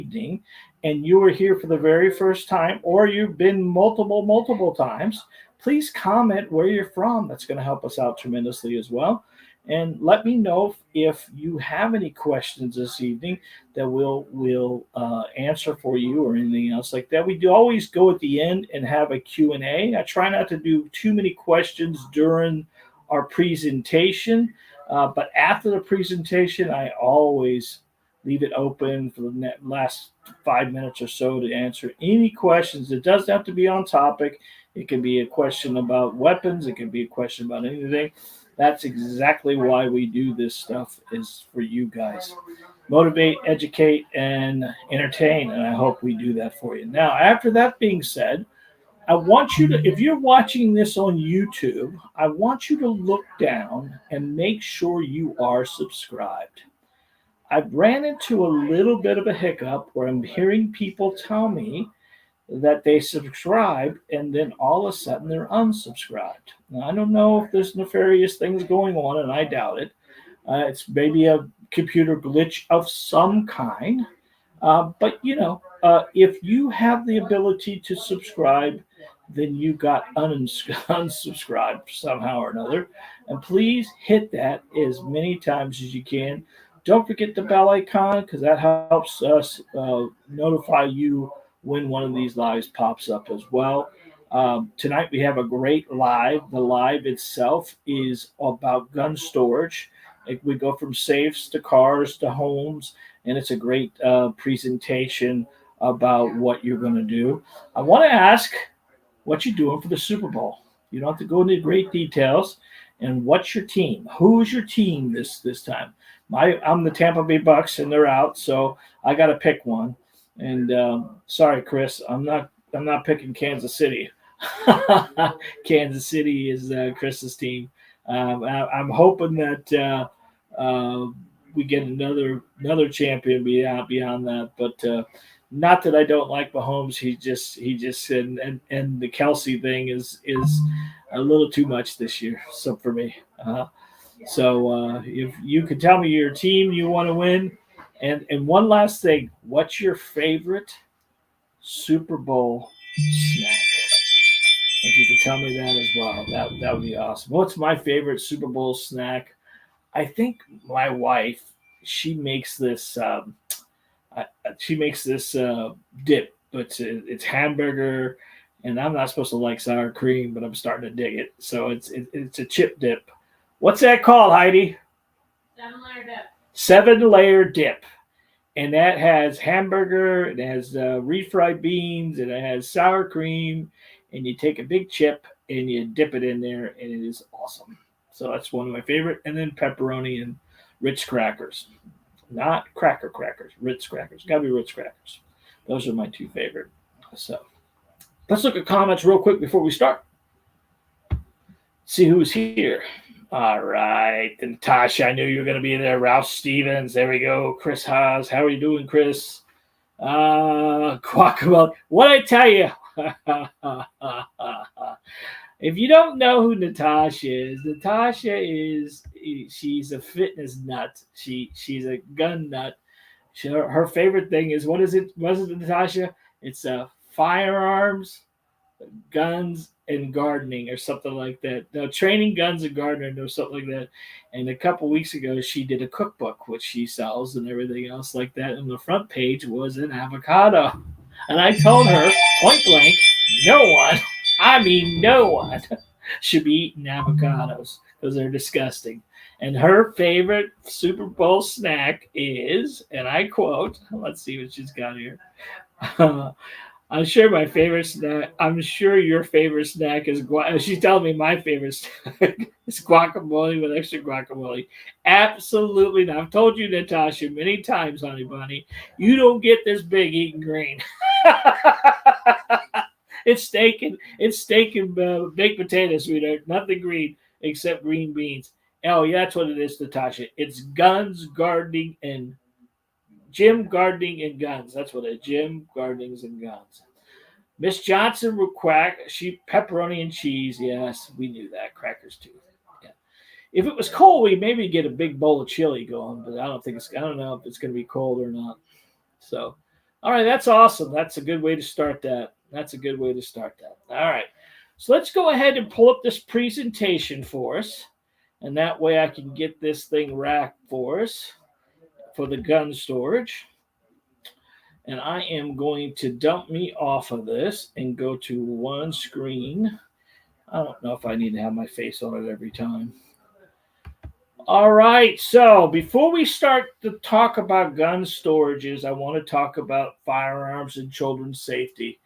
evening and you are here for the very first time, or you've been multiple times, please comment where you're from. That's going to help us out tremendously as well. And let me know if you have any questions this evening that we'll answer for you or anything else like that. We do always go at the end and have a Q&A. I try not to do too many questions during our presentation, but after the presentation, I always leave it open for the last 5 minutes or so to answer any questions. It doesn't have to be on topic. It can be a question about weapons. It can be a question about anything. That's exactly why we do this stuff, is for you guys. Motivate, educate, and entertain. And I hope we do that for you. Now, after that being said, I want you to, if you're watching this on YouTube, I want you to look down and make sure you are subscribed. I've ran into a little bit of a hiccup where I'm hearing people tell me that they subscribe and then all of a sudden they're unsubscribed. Now, I don't know if there's nefarious things going on, and I doubt it. It's maybe a computer glitch of some kind. But if you have the ability to subscribe, then you got unsubscribed somehow or another. And please hit that as many times as you can. Don't forget the bell icon, because that helps us notify you when one of these lives pops up as well. Tonight we have a great live. The live itself is about gun storage. We go from safes to cars to homes, and it's a great presentation about what you're going to do. I want to ask what you're doing for the Super Bowl. You don't have to go into great details. And what's your team? Who's your team this time? I'm the Tampa Bay Bucks, and they're out, so I got to pick one. And sorry, Chris, I'm not picking Kansas City. Kansas City is Chris's team. I'm hoping that we get another champion beyond that, but not that I don't like Mahomes. He just and the Kelsey thing is a little too much this year. So for me, so if you could tell me your team you want to win, and one last thing, what's your favorite Super Bowl snack? If you could tell me that as well, that would be awesome. What's my favorite Super Bowl snack? I think my wife, she makes this dip, but it's hamburger, and I'm not supposed to like sour cream, but I'm starting to dig it. So it's a chip dip. What's that called, Heidi? 7-layer dip. 7-layer dip, and that has hamburger, it has refried beans, and it has sour cream, and you take a big chip and you dip it in there, and it is awesome. So that's one of my favorite, and then pepperoni and Ritz crackers. Not crackers, Ritz crackers. Gotta be Ritz crackers. Those are my two favorite. So let's look at comments real quick before we start. See who's here. All right, Natasha, I knew you were going to be there. Ralph Stevens, there we go. Chris Haas, how are you doing, Chris? Guacamole. What I tell you? If you don't know who Natasha is she's a fitness nut. She's a gun nut. Her favorite thing is, what is it? Was it, Natasha? It's firearms, guns, and gardening, or something like that. No, training, guns, and gardening, or something like that. And a couple weeks ago, she did a cookbook, which she sells and everything else like that. And the front page was an avocado. And I told her point blank, no one should be eating avocados because they're disgusting. And her favorite Super Bowl snack is, and I quote, let's see what she's got here. I'm sure my favorite snack, I'm sure your favorite snack is she's telling me my favorite snack is guacamole with extra guacamole. Absolutely not. I've told you, Natasha, many times, honey bunny, you don't get this big eating green. It's steak and baked potatoes, sweetheart. Nothing green except green beans. Oh, yeah, that's what it is, Natasha. It's guns, gardening, and Jim gardening and guns. That's what it is. Jim gardenings and guns. Miss Johnson will quack. She pepperoni and cheese. Yes, we knew that. Crackers too. Yeah. If it was cold, we maybe get a big bowl of chili going, but I don't know if it's going to be cold or not. So All right, that's awesome. That's a good way to start that. That's a good way to start that. All right. So let's go ahead and pull up this presentation for us. And that way I can get this thing racked for us for the gun storage. And I am going to dump me off of this and go to one screen. I don't know if I need to have my face on it every time. All right, so before we start to talk about gun storages, I want to talk about firearms and children's safety.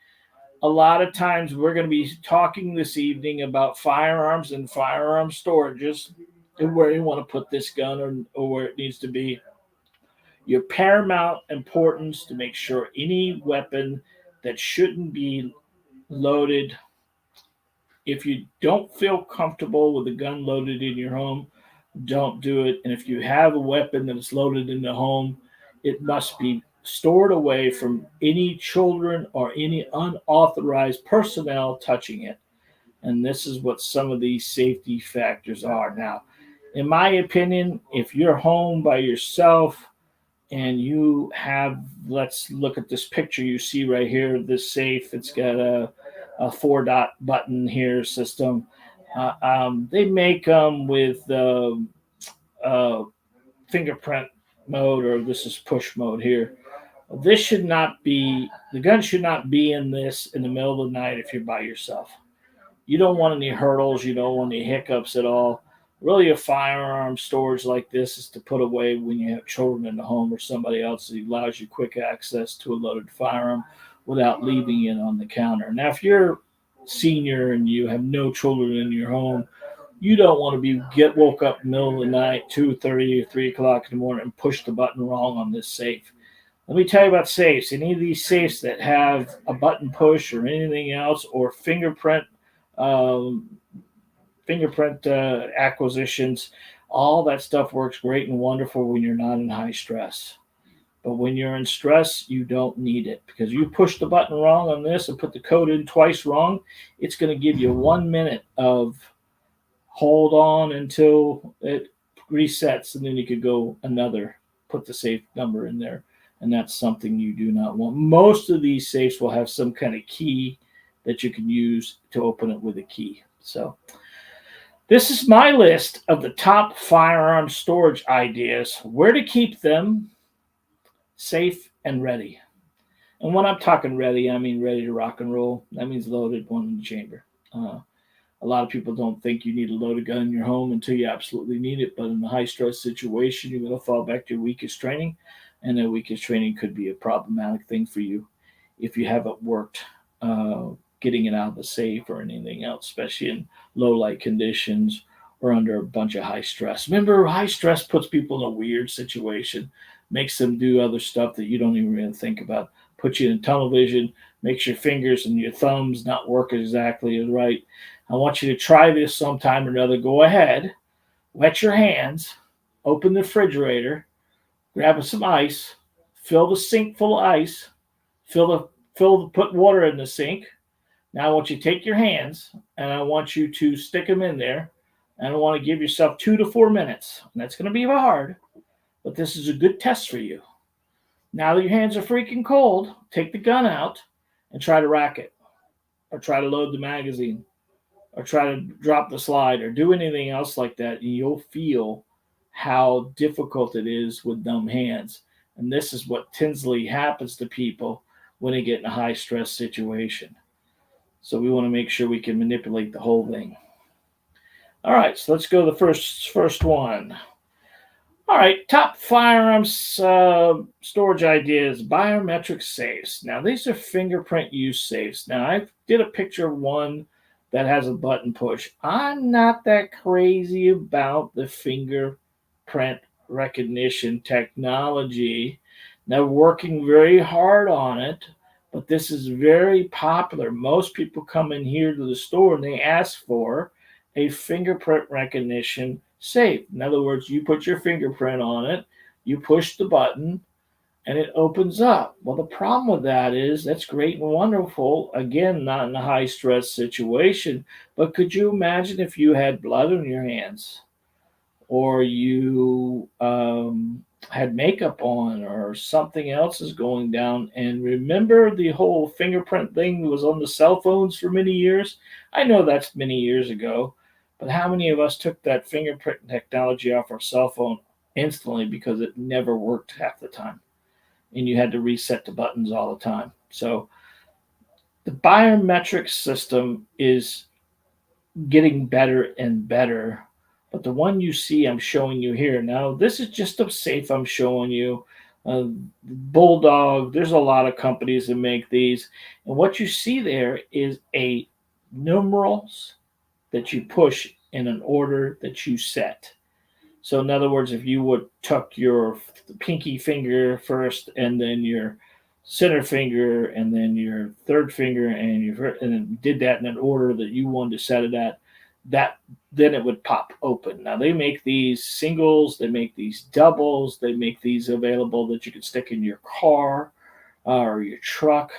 A lot of times we're going to be talking this evening about firearms and firearm storages and where you want to put this gun or where it needs to be. Your paramount importance to make sure any weapon that shouldn't be loaded, if you don't feel comfortable with a gun loaded in your home, don't do it. And if you have a weapon that is loaded in the home, it must be stored away from any children or any unauthorized personnel touching it. And this is what some of these safety factors are. Now, in my opinion, if you're home by yourself and you have, let's look at this picture you see right here, this safe, it's got a four dot button here system. They make them with uh, fingerprint mode, or this is push mode here. This should not be, the gun should not be in this in the middle of the night if you're by yourself. You don't want any hurdles, you don't want any hiccups at all. Really, a firearm storage like this is to put away when you have children in the home or somebody else. It allows you quick access to a loaded firearm without leaving it on the counter. Now, if you're a senior and you have no children in your home, you don't want to get woke up in the middle of the night, 2:30 or 3 o'clock in the morning, and push the button wrong on this safe. Let me tell you about safes. Any of these safes that have a button push or anything else, or um, fingerprint acquisitions, all that stuff works great and wonderful when you're not in high stress. But when you're in stress, you don't need it, because you push the button wrong on this and put the code in twice wrong, it's going to give you 1 minute of hold on until it resets, and then you could go another, put the safe number in there. And that's something you do not want. Most of these safes will have some kind of key that you can use to open it with a key. So this is my list of the top firearm storage ideas, where to keep them safe and ready. And when I'm talking ready, I mean ready to rock and roll. That means loaded, one in the chamber. A lot of people don't think you need to load a gun in your home until you absolutely need it. But in a high stress situation, you're going to fall back to your weakest training. And that weakest training could be a problematic thing for you if you haven't worked getting it out of the safe or anything else, especially in low light conditions or under a bunch of high stress. Remember, high stress puts people in a weird situation, makes them do other stuff that you don't even really think about, puts you in tunnel vision, makes your fingers and your thumbs not work exactly as right. I want you to try this sometime or another. Go ahead, wet your hands, open the refrigerator, grab some ice, fill the sink full of ice, put water in the sink. Now I want you to take your hands and I want you to stick them in there. And I want to give yourself 2 to 4 minutes. And that's going to be hard, but this is a good test for you. Now that your hands are freaking cold, take the gun out and try to rack it, or try to load the magazine, or try to drop the slide, or do anything else like that, and you'll feel how difficult it is with numb hands. And this is what tensely happens to people when they get in a high stress situation. So we want to make sure we can manipulate the whole thing. All right, so let's go to the first one. All right, top firearms storage ideas, biometric safes. Now, these are fingerprint use safes. Now, I did a picture of one that has a button push. I'm not that crazy about the fingerprint recognition technology. They're working very hard on it, but this is very popular. Most people come in here to the store and they ask for a fingerprint recognition safe. In other words, you put your fingerprint on it, you push the button, and it opens up. Well, the problem with that is that's great and wonderful. Again, not in a high stress situation, but could you imagine if you had blood on your hands, or you had makeup on or something else is going down. And remember the whole fingerprint thing was on the cell phones for many years? I know that's many years ago, but how many of us took that fingerprint technology off our cell phone instantly because it never worked half the time and you had to reset the buttons all the time? So the biometric system is getting better and better. But the one you see, I'm showing you here now. This is just a safe I'm showing you. Bulldog. There's a lot of companies that make these, and what you see there is a numerals that you push in an order that you set. So in other words, if you would tuck your pinky finger first, and then your center finger, and then your third finger, and then did that in an order that you wanted to set it at, that then it would pop open. Now they make these singles, they make these doubles, they make these available that you can stick in your car or your truck,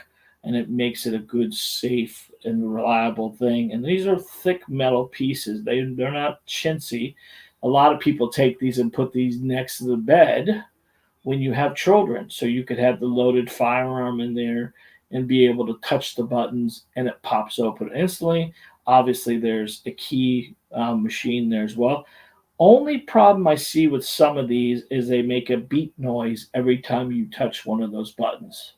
and it makes it a good, safe, and reliable thing. And these are thick metal pieces. They're not chintzy. A lot of people take these and put these next to the bed when you have children, so you could have the loaded firearm in there and be able to touch the buttons and it pops open instantly. Obviously, there's a key machine there as well. Only problem I see with some of these is they make a beep noise every time you touch one of those buttons.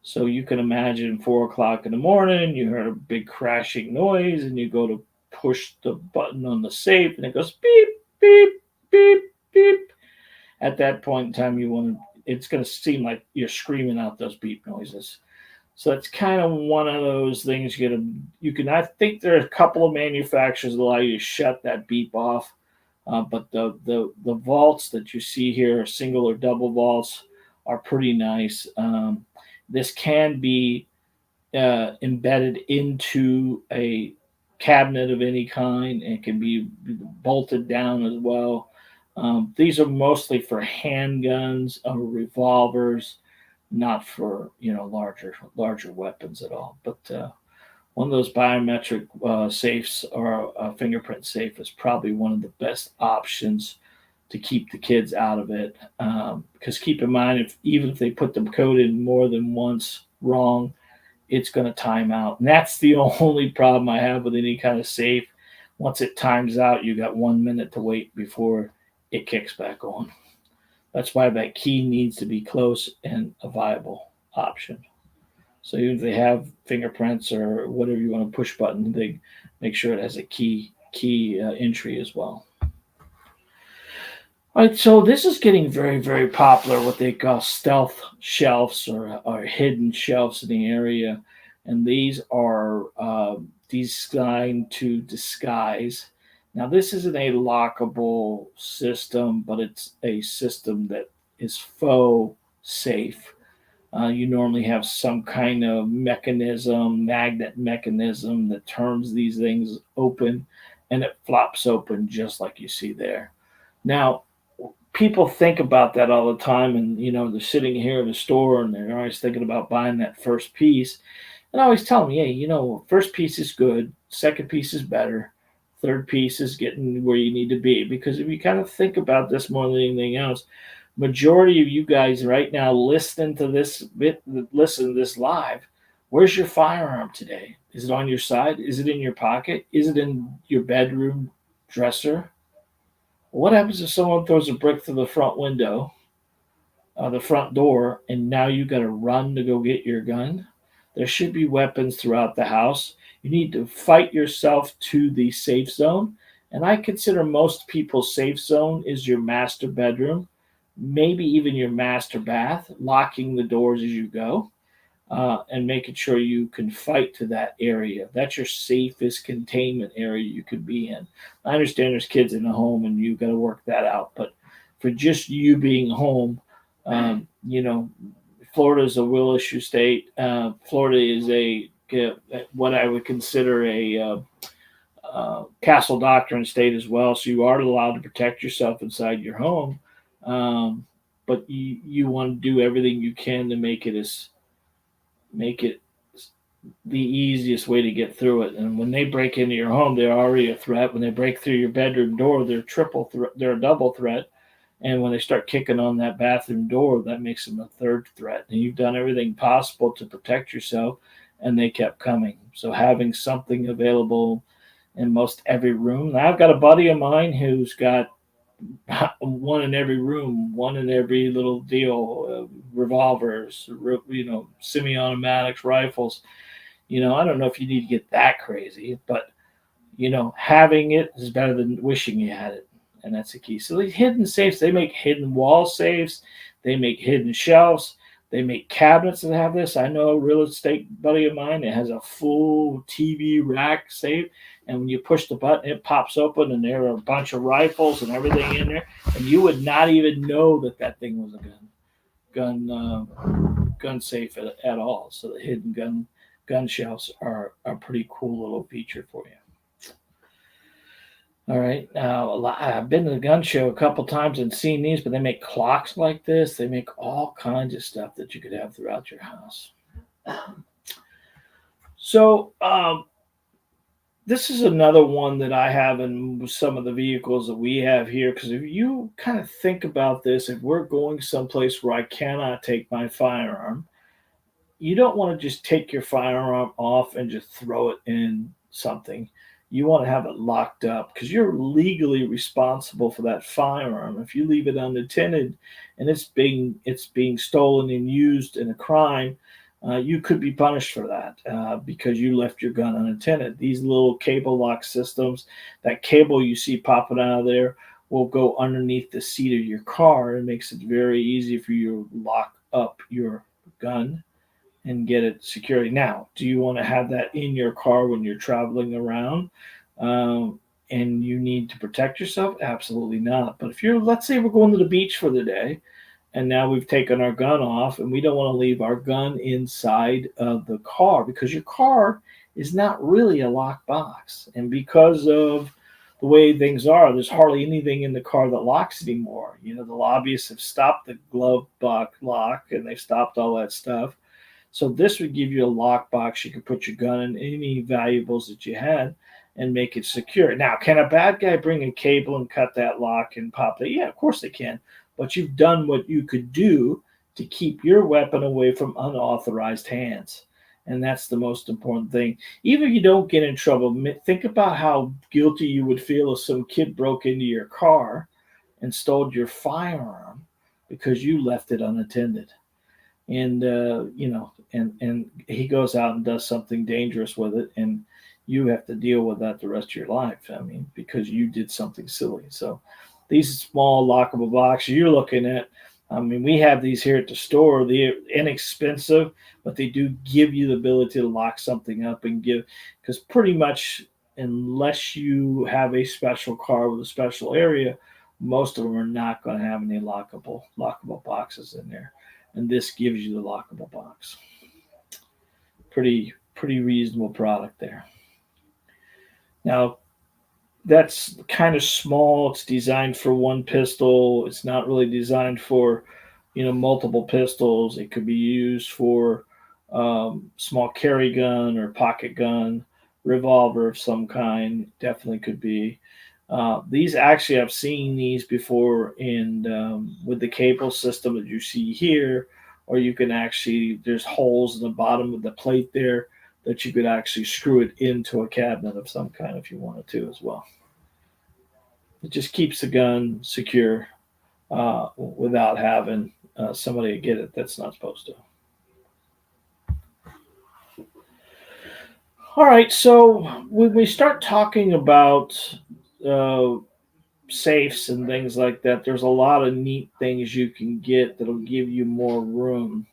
So you can imagine 4 o'clock in the morning, you heard a big crashing noise, and you go to push the button on the safe, and it goes beep, beep, beep, beep. At that point in time, it's going to seem like you're screaming out those beep noises. So it's kind of one of those things I think there are a couple of manufacturers that allow you to shut that beep off. But the vaults that you see here, single or double vaults, are pretty nice. This can be embedded into a cabinet of any kind and can be bolted down as well. These are mostly for handguns or revolvers, not for larger weapons at all. But one of those biometric safes or a fingerprint safe is probably one of the best options to keep the kids out of it. Because keep in mind, even if they put the code in more than once wrong, it's going to time out. And that's the only problem I have with any kind of safe. Once it times out, you got 1 minute to wait before it kicks back on. That's why that key needs to be close and a viable option. So even if they have fingerprints or whatever you want to push button, they make sure it has a key entry as well. All right, so this is getting very, very popular, what they call stealth shelves or hidden shelves in the area. And these are designed to disguise. Now, this isn't a lockable system, but it's a system that is faux safe. You normally have some kind of magnet mechanism that turns these things open, and it flops open just like you see there. Now, people think about that all the time, and they're sitting here in the store and they're always thinking about buying that first piece. And I always tell them, hey, first piece is good, second piece is better, third piece is getting where you need to be. Because if you kind of think about this more than anything else, majority of you guys right now listen to this live, where's your firearm today? Is it on your side? Is it in your pocket? Is it in your bedroom dresser? What happens if someone throws a brick through the front window, the front door, and now you got to run to go get your gun? There should be weapons throughout the house. You need to fight yourself to the safe zone. And I consider most people's safe zone is your master bedroom, maybe even your master bath, locking the doors as you go, and making sure you can fight to that area. That's your safest containment area you could be in. I understand there's kids in the home and you've got to work that out, but for just you being home, Florida is a will issue state. Florida is what I would consider a castle doctrine state as well. So you are allowed to protect yourself inside your home, but you want to do everything you can to make it the easiest way to get through it. And when they break into your home, they're already a threat. When they break through your bedroom door, they're a double threat. And when they start kicking on that bathroom door, that makes them a third threat. And you've done everything possible to protect yourself, and they kept coming. So having something available in most every room. Now, I've got a buddy of mine who's got one in every room, one in every little deal, revolvers, semi-automatics, rifles. I don't know if you need to get that crazy, but having it is better than wishing you had it, and that's the key. So these hidden safes, they make hidden wall safes, they make hidden shelves, they make cabinets that have this. I know a real estate buddy of mine that has a full TV rack safe, and when you push the button, it pops open, and there are a bunch of rifles and everything in there, and you would not even know that that thing was a gun safe at all. So the hidden gun shelves are a pretty cool little feature for you. All right. Now, I've been to the gun show a couple times and seen these, but they make clocks like this. They make all kinds of stuff that you could have throughout your house. So, this is another one that I have in some of the vehicles that we have here. Because if you kind of think about this, if we're going someplace where I cannot take my firearm, you don't want to just take your firearm off and just throw it in something. You want to have it locked up because you're legally responsible for that firearm. If you leave it unattended and it's being stolen and used in a crime, you could be punished for that because you left your gun unattended. These little cable lock systems, that cable you see popping out of there, will go underneath the seat of your car. It makes it very easy for you to lock up your gun and get it security. Now, do you want to have that in your car when you're traveling around and you need to protect yourself? Absolutely not. But if let's say we're going to the beach for the day and now we've taken our gun off and we don't want to leave our gun inside of the car because your car is not really a locked box. And because of the way things are, there's hardly anything in the car that locks anymore. The lobbyists have stopped the glove box lock and they've stopped all that stuff. So this would give you a lockbox. You could put your gun and any valuables that you had and make it secure. Now, can a bad guy bring a cable and cut that lock and pop it? Yeah, of course they can. But you've done what you could do to keep your weapon away from unauthorized hands. And that's the most important thing. Even if you don't get in trouble, think about how guilty you would feel if some kid broke into your car and stole your firearm because you left it unattended. And and he goes out and does something dangerous with it, and you have to deal with that the rest of your life. I mean, because you did something silly. So these small lockable boxes you're looking at, I mean, we have these here at the store. They're inexpensive, but they do give you the ability to lock something up and because pretty much unless you have a special car with a special area, most of them are not going to have any lockable boxes in there. And this gives you the lockable box. Pretty reasonable product there. Now, that's kind of small. It's designed for one pistol. It's not really designed for, multiple pistols. It could be used for small carry gun or pocket gun, revolver of some kind. Definitely could be. These actually, I've seen these before with the cable system that you see here, or you can actually, there's holes in the bottom of the plate there that you could actually screw it into a cabinet of some kind if you wanted to as well. It just keeps the gun secure without having somebody get it that's not supposed to. All right, so when we start talking about uh, safes and things like that, there's a lot of neat things you can get that'll give you more room.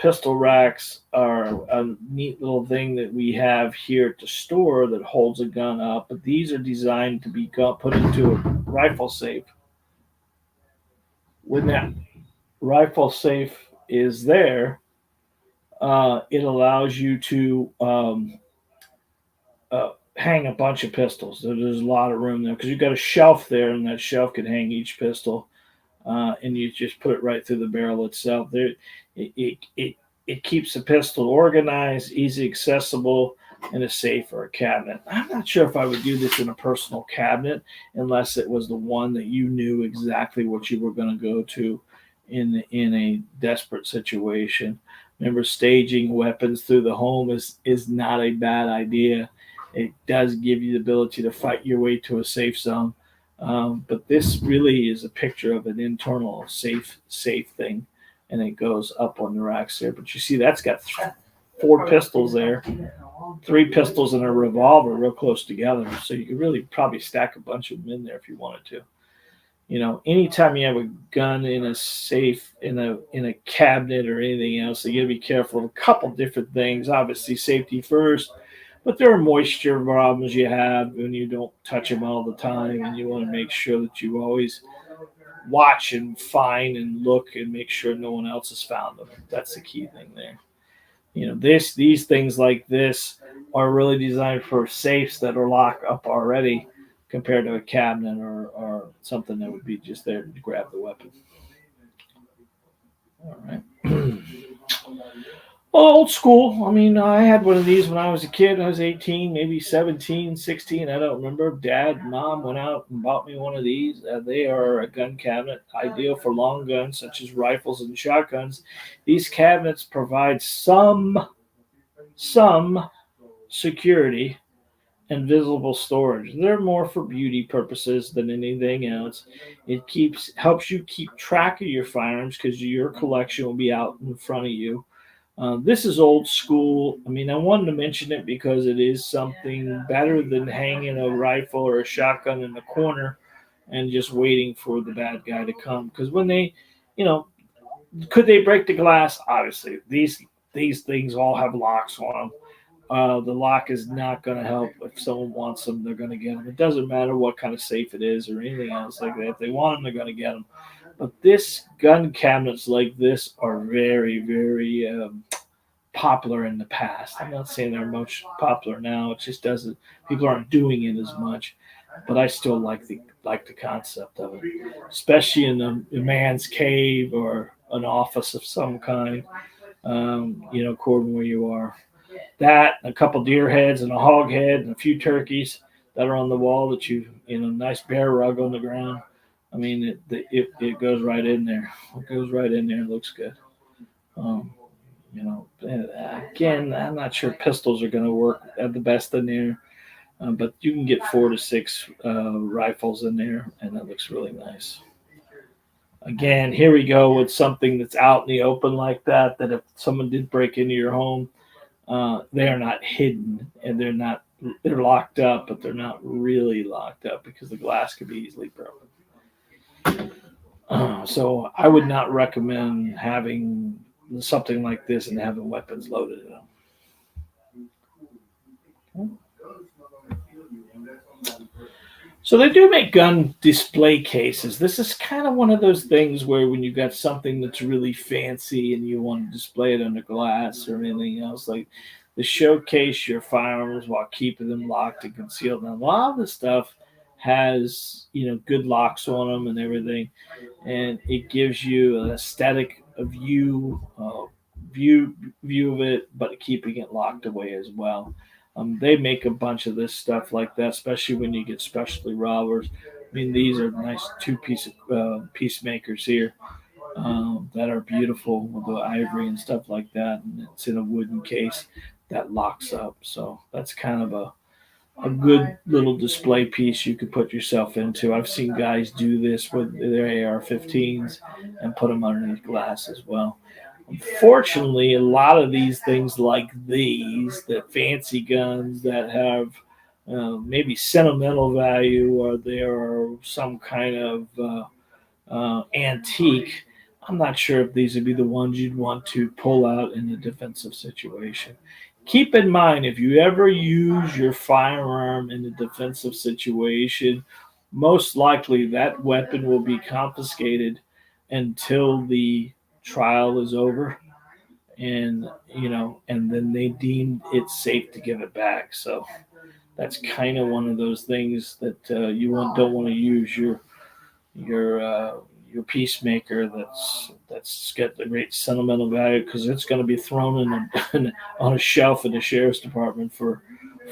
Pistol racks are a neat little thing that we have here at the store that holds a gun up, but these are designed to be put into a rifle safe. When that rifle safe is there, it allows you to hang a bunch of pistols. There's a lot of room there because you've got a shelf there, and that shelf can hang each pistol, and you just put it right through the barrel itself. It keeps the pistol organized, easy accessible. in a safe or a cabinet. I'm not sure if I would do this in a personal cabinet unless it was the one that you knew exactly what you were going to go to in a desperate situation. Remember, staging weapons through the home is not a bad idea. It does give you the ability to fight your way to a safe zone. But this really is a picture of an internal safe thing, and it goes up on the racks there. But you see, that's got four pistols there, three pistols and a revolver real close together. So you could really probably stack a bunch of them in there if you wanted to. Anytime you have a gun in a safe, in a cabinet or anything else, you got to be careful of a couple different things. Obviously, safety first, but there are moisture problems you have when you don't touch them all the time, and you want to make sure that you always watch and find and look and make sure no one else has found them. That's the key thing there. These things like this are really designed for safes that are locked up already, compared to a cabinet or something that would be just there to grab the weapon. All right. Well, old school. I mean, I had one of these when I was a kid. I was 18, maybe 17, 16. I don't remember. Dad and mom went out and bought me one of these. They are a gun cabinet, ideal for long guns such as rifles and shotguns. These cabinets provide some security and visible storage. They're more for beauty purposes than anything else. It helps you keep track of your firearms because your collection will be out in front of you. This is old school. I mean, I wanted to mention it because it is something better than hanging a rifle or a shotgun in the corner and just waiting for the bad guy to come. Because when they, you know, could they break the glass? Obviously, these things all have locks on them. The lock is not going to help. If someone wants them, they're going to get them. It doesn't matter what kind of safe it is or anything else like that. If they want them, they're going to get them. But this gun cabinets like this are very, very popular in the past. I'm not saying they're much popular now. It just doesn't. People aren't doing it as much. But I still like the concept of it, especially in a man's cave or an office of some kind. According where you are. That, a couple deer heads and a hog head and a few turkeys that are on the wall that nice bear rug on the ground. I mean, it goes right in there. It goes right in there. It looks good. Um, Again, I'm not sure pistols are going to work at the best in there, but you can get 4 to 6 rifles in there, and that looks really nice. Again, here we go with something that's out in the open like that. That if someone did break into your home, they are not hidden, and they're locked up, but they're not really locked up because the glass could be easily broken. So I would not recommend having something like this and having weapons loaded in them. So they do make gun display cases. This is kind of one of those things where when you got something that's really fancy and you want to display it under glass or anything else, like to showcase your firearms while keeping them locked and concealed. Now, a lot of the stuff has good locks on them and everything, and it gives you an aesthetic view of it, but keeping it locked away as well. They make a bunch of this stuff like that, especially when you get specialty robbers. I mean, these are nice peacemakers here that are beautiful with the ivory and stuff like that, and it's in a wooden case that locks up. So that's kind of a good little display piece you could put yourself into. I've seen guys do this with their AR-15s and put them underneath glass as well. Unfortunately, a lot of these things like these, the fancy guns that have maybe sentimental value or they are some kind of antique, I'm not sure if these would be the ones you'd want to pull out in a defensive situation. Keep in mind, if you ever use your firearm in a defensive situation, most likely that weapon will be confiscated until the trial is over, and then they deem it safe to give it back. So that's kind of one of those things that don't want to use your your peacemaker that's got the great sentimental value because it's going to be thrown on a shelf in the sheriff's department for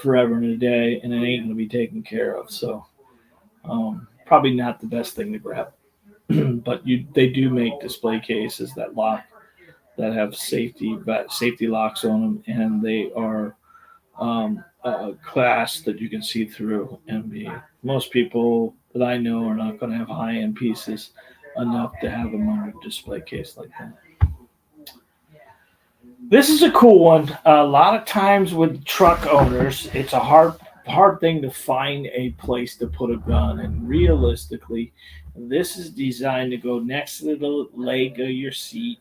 forever and a day, and it ain't going to be taken care of. So probably not the best thing to grab. But they do make display cases that have safety locks on them, and they are glass that you can see through. And most people that I know are not going to have high end pieces enough to have them under a display case like that. This is a cool one. A lot of times with truck owners, it's a hard thing to find a place to put a gun. And realistically, this is designed to go next to the leg of your seat.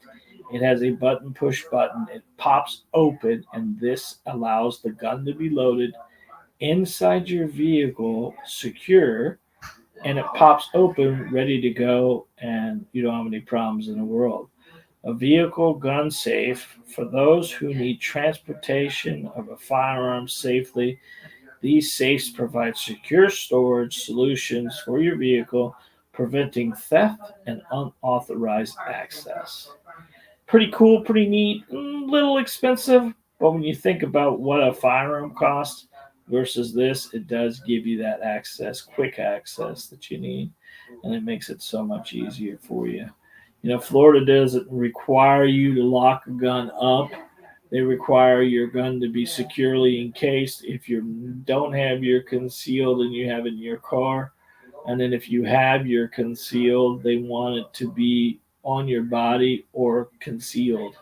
It has a push button. It pops open, and this allows the gun to be loaded inside your vehicle, secure, and it pops open, ready to go, and you don't have any problems in the world. A vehicle gun safe for those who need transportation of a firearm safely. These safes provide secure storage solutions for your vehicle, preventing theft and unauthorized access. Pretty cool, pretty neat, little expensive, but when you think about what a firearm costs versus this, it does give you that access, quick access that you need, and it makes it so much easier for you. Florida doesn't require you to lock a gun up. They require your gun to be securely encased. If you don't have your concealed and you have it in your car, and then if you have your concealed, they want it to be on your body or concealed,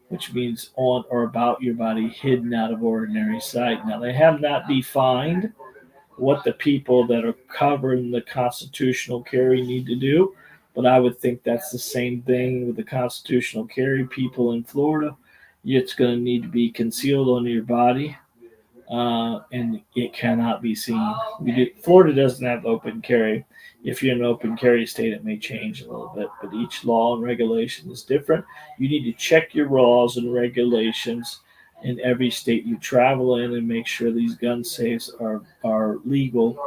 which means on or about your body, hidden out of ordinary sight. Now, they have not defined what the people that are covering the constitutional carry need to do, but I would think that's the same thing with the constitutional carry people in Florida. It's going to need to be concealed on your body, and it cannot be seen. Florida doesn't have open carry. If you're in an open carry state, it may change a little bit, but each law and regulation is different. You need to check your laws and regulations in every state you travel in and make sure these gun safes are legal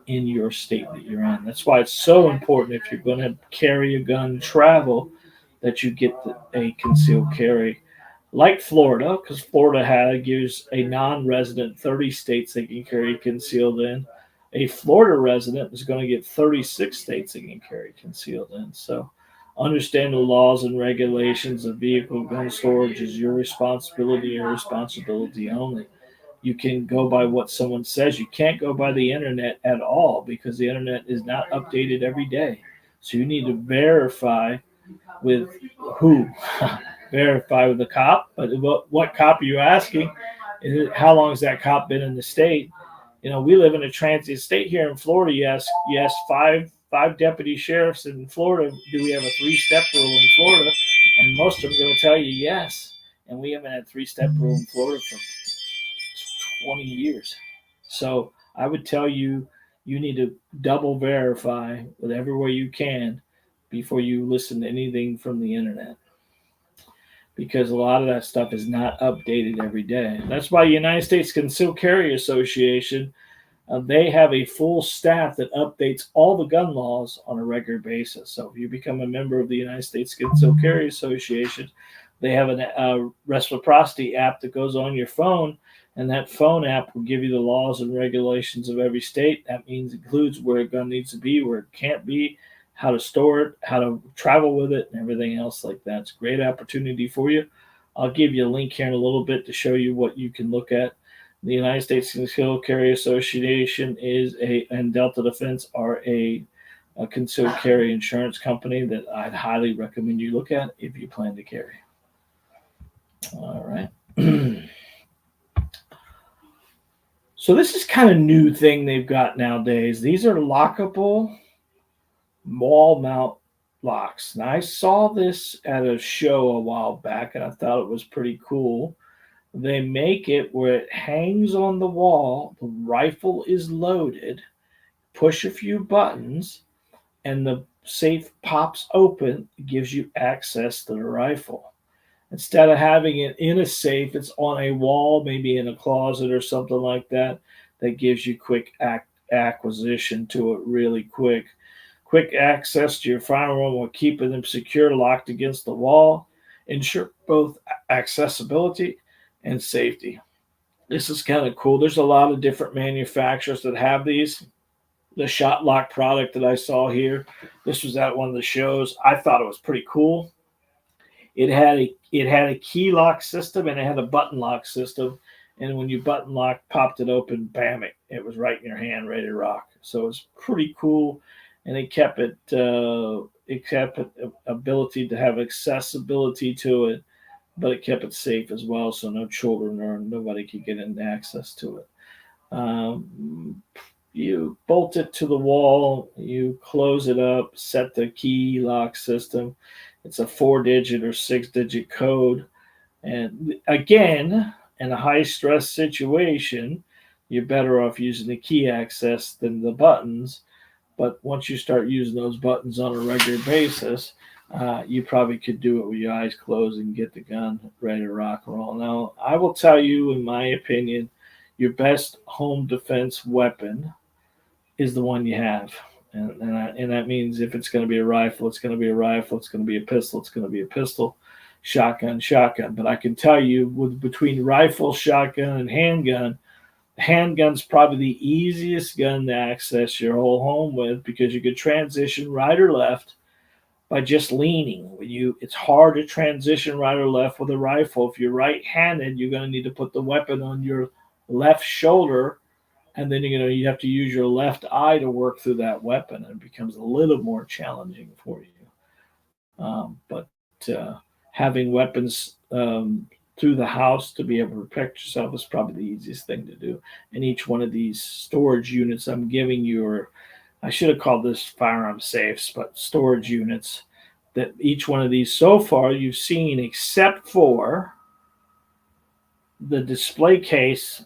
in your state that you're in. That's why it's so important if you're going to carry a gun travel that you get a concealed carry like Florida, because Florida gives a non-resident 30 states they can carry concealed in. A Florida resident is going to get 36 states they can carry concealed in. So understand the laws and regulations of vehicle gun storage is your responsibility only. You can go by what someone says. You can't go by the internet at all because the internet is not updated every day. So you need to verify with who? Verify with the cop. But what cop are you asking? How long has that cop been in the state? We live in a transient state here in Florida. You ask five deputy sheriffs in Florida, do we have a 3-step rule in Florida? And most of them are going to tell you yes. And we haven't had 3-step rule in Florida for 20 years. So I would tell you, you need to double verify with every way you can before you listen to anything from the internet, because a lot of that stuff is not updated every day. That's why the United States Concealed Carry Association, they have a full staff that updates all the gun laws on a regular basis. So if you become a member of the United States Concealed Carry Association, they have a reciprocity app that goes on your phone, and that phone app will give you the laws and regulations of every state. That includes where a gun needs to be, where it can't be, how to store it, how to travel with it, and everything else like that. It's a great opportunity for you. I'll give you a link here in a little bit to show you what you can look at. The United States Concealed Carry Association and Delta Defense are a concealed carry insurance company that I'd highly recommend you look at if you plan to carry. All right. So this is kind of new thing they've got nowadays. These are lockable wall mount locks. Now, I saw this at a show a while back, and I thought it was pretty cool. They make it where it hangs on the wall, the rifle is loaded, push a few buttons, and the safe pops open, gives you access to the rifle. Instead of having it in a safe, it's on a wall, maybe in a closet or something like that, that gives you quick acquisition to it really quick. Of Quick access to your firearm while keeping them secure, locked against the wall. Ensure both accessibility and safety. This is kind of cool. There's a lot of different manufacturers that have these. The shot lock product that I saw here, this was at one of the shows. I thought it was pretty cool. It had a key lock system and it had a button lock system. And when you button lock, popped it open, bam, it was right in your hand, ready to rock. So it was pretty cool, and it kept it ability to have accessibility to it, but it kept it safe as well, so no children or nobody could get in access to it. You bolt it to the wall, you close it up, set the key lock system. It's a 4 digit or 6 digit code. And again, in a high stress situation, you're better off using the key access than the buttons. But once you start using those buttons on a regular basis, you probably could do it with your eyes closed and get the gun ready to rock and roll. Now, I will tell you, in my opinion, your best home defense weapon is the one you have. And that means if it's going to be a rifle, it's going to be a rifle. It's going to be a pistol, it's going to be a pistol. Shotgun, shotgun. But I can tell you, with between rifle, shotgun, and handgun's probably the easiest gun to access your whole home with, because you could transition right or left by just leaning. It's hard to transition right or left with a rifle. If you're right-handed, you're going to need to put the weapon on your left shoulder, and then you have to use your left eye to work through that weapon, and it becomes a little more challenging for you. But having weapons through the house to be able to protect yourself is probably the easiest thing to do. And each one of these storage units I'm giving you, or I should have called this firearm safes, but storage units, that each one of these so far you've seen, except for the display case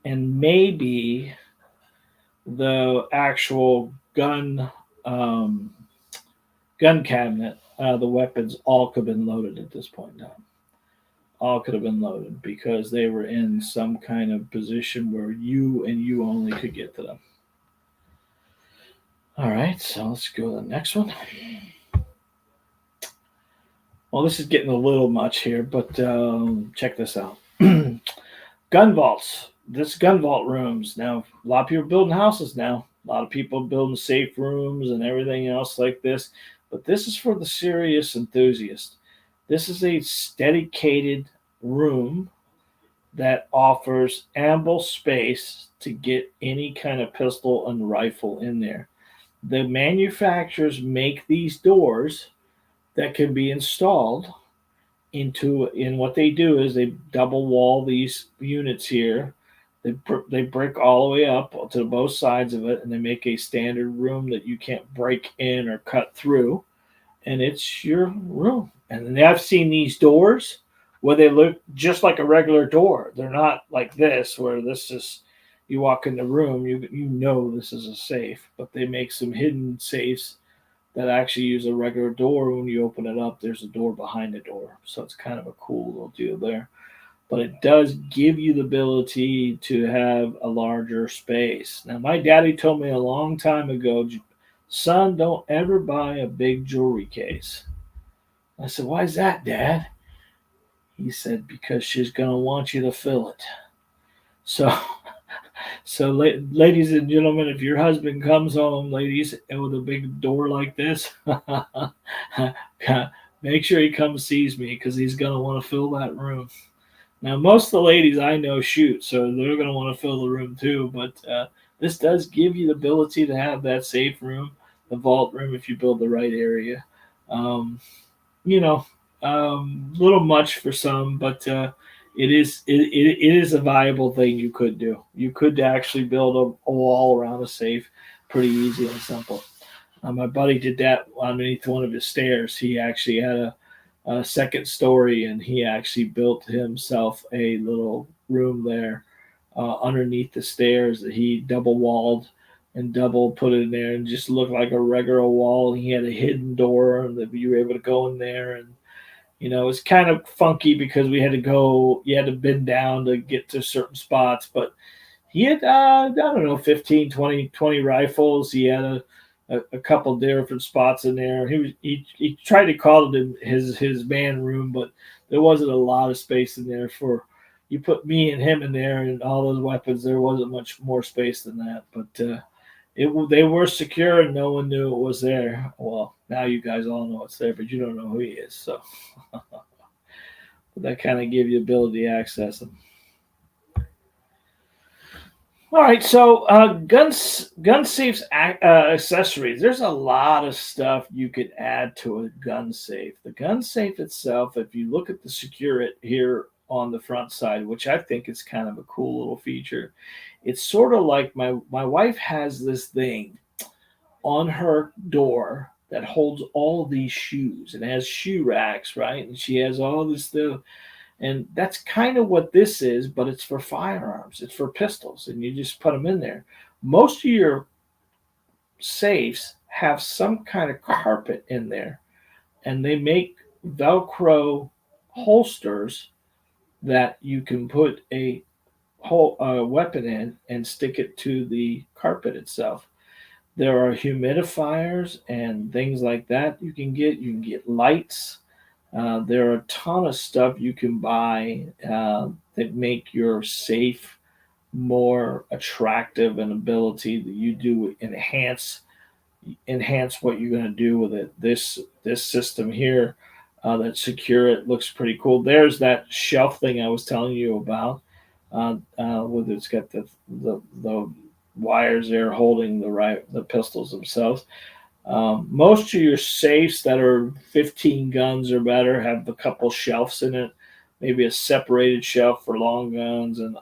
and maybe the actual gun cabinet, the weapons all could have been loaded at this point in time. All could have been loaded because they were in some kind of position where you and you only could get to them. All right, so let's go to the next one. Well, this is getting a little much here, but check this out. Gun vaults. This gun vault rooms. Now, a lot of people are building houses now. A lot of people are building safe rooms and everything else like this. But this is for the serious enthusiast. This is a dedicated room that offers ample space to get any kind of pistol and rifle in there. The manufacturers make these doors that can be installed in what they do is they double wall these units here. They brick all the way up to both sides of it, and they make a standard room that you can't break in or cut through, and it's your room. And I've seen these doors where they look just like a regular door. They're not like this, where this is, you walk in the room, you know this is a safe, but they make some hidden safes that actually use a regular door. When you open it up, there's a door behind the door. So it's kind of a cool little deal there. But it does give you the ability to have a larger space. Now, my daddy told me a long time ago, son, don't ever buy a big jewelry case. I said, why is that, Dad? He said, because she's going to want you to fill it. So, ladies and gentlemen, if your husband comes home, ladies, with a big door like this, make sure he comes sees me, because he's going to want to fill that room. Now, most of the ladies I know shoot, so they're going to want to fill the room too. But this does give you the ability to have that safe room, the vault room, if you build the right area. Um, little much for some, but it is a viable thing you could do. You could actually build a wall around a safe, pretty easy and simple. My buddy did that underneath one of his stairs. He actually had a second story, and he actually built himself a little room there underneath the stairs that he double walled and double put in there, and just looked like a regular wall. He had a hidden door that you were able to go in there, and it was kind of funky because you had to bend down to get to certain spots, but he had, I don't know, 15, 20 rifles. He had a couple different spots in there. He tried to call it his man room, but there wasn't a lot of space in there for. You put me and him in there and all those weapons. There wasn't much more space than that, but they were secure and no one knew it was there. Well, now you guys all know it's there, but you don't know who he is. So that kind of give you ability to access them. All right, so gun safes, accessories. There's a lot of stuff you could add to a gun safe. The gun safe itself, if you look at the secure it here on the front side, which I think is kind of a cool little feature, it's sort of like my wife has this thing on her door that holds all these shoes and has shoe racks, right? And she has all this stuff, and that's kind of what this is, but it's for firearms. It's for pistols, and you just put them in there. Most of your safes have some kind of carpet in there, and they make Velcro holsters that you can put a whole weapon in and stick it to the carpet itself. There are humidifiers and things like that you can get. You can get lights. There are a ton of stuff you can buy that make your safe more attractive and ability that you do enhance what you're going to do with it. This system here that secure it looks pretty cool. There's that shelf thing I was telling you about. With it's got the wires there holding the pistols themselves. Most of your safes that are 15 guns or better have a couple shelves in it, maybe a separated shelf for long guns and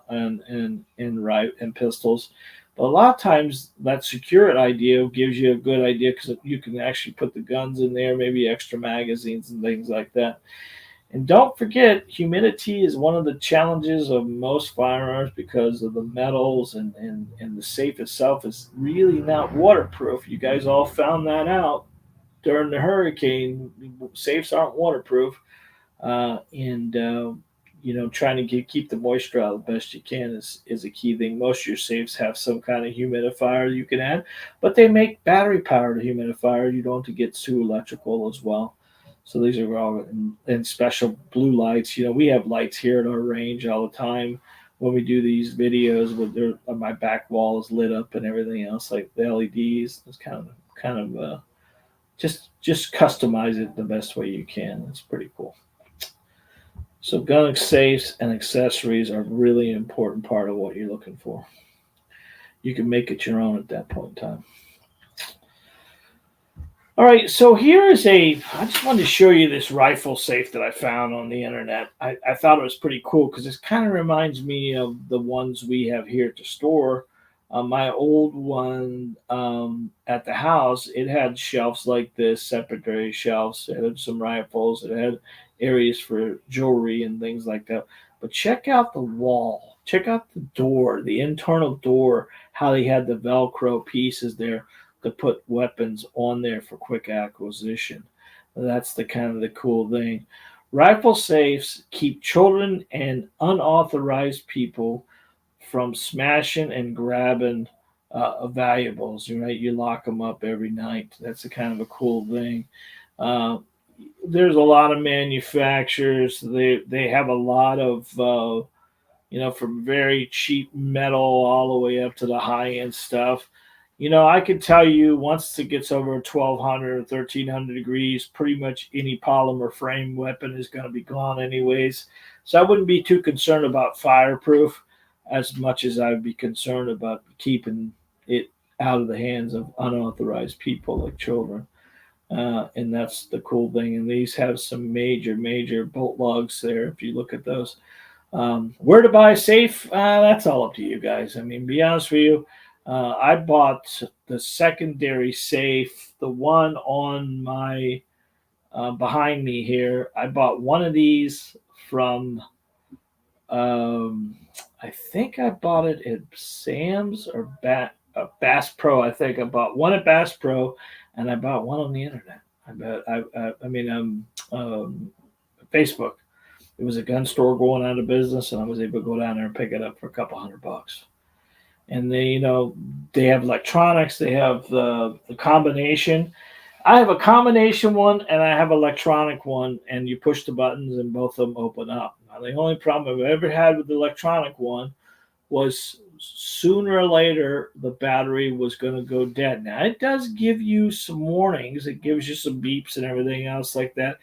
pistols. But a lot of times that secure it idea gives you a good idea because you can actually put the guns in there, maybe extra magazines and things like that. And don't forget, humidity is one of the challenges of most firearms because of the metals and the safe itself is really not waterproof. You guys all found that out during the hurricane. Safes aren't waterproof. And trying to keep the moisture out the best you can is a key thing. Most of your safes have some kind of humidifier you can add, but they make battery powered humidifier. You don't have to get too electrical as well. So these are all in special blue lights. We have lights here at our range all the time when we do these videos. With my back wall is lit up and everything else, like the LEDs. It's kind of just customize it the best way you can. It's pretty cool. So gun safes and accessories are a really important part of what you're looking for. You can make it your own at that point in time. All right, so I just wanted to show you this rifle safe that I found on the internet. I thought it was pretty cool because this kind of reminds me of the ones we have here at the store. My old one at the house, it had shelves like this, separate shelves. It had some rifles. It had areas for jewelry and things like that. But check out the wall. Check out the door, the internal door, how they had the Velcro pieces there to put weapons on there for quick acquisition. That's the kind of the cool thing. Rifle safes keep children and unauthorized people from smashing and grabbing valuables. Right, you lock them up every night. That's a kind of a cool thing. Uh, there's a lot of manufacturers. They have a lot of from very cheap metal all the way up to the high end stuff. I can tell you once it gets over 1200 or 1300 degrees, pretty much any polymer frame weapon is going to be gone anyways. So I wouldn't be too concerned about fireproof as much as I would be concerned about keeping it out of the hands of unauthorized people like children. And that's the cool thing. And these have some major bolt lugs there. If you look at those, where to buy a safe? That's all up to you guys. I mean, be honest with you. I bought the secondary safe, the one on my behind me here. I bought one of these from, I think I bought it at Sam's or Bass Pro. I think I bought one at Bass Pro, and I bought one on the internet. Facebook. It was a gun store going out of business, and I was able to go down there and pick it up for a couple $100. and they have electronics. They have the combination. I have a combination one and I have electronic one, and you push the buttons and both of them open up. Now, the only problem I've ever had with the electronic one was sooner or later the battery was going to go dead. Now, it does give you some warnings, it gives you some beeps and everything else like that.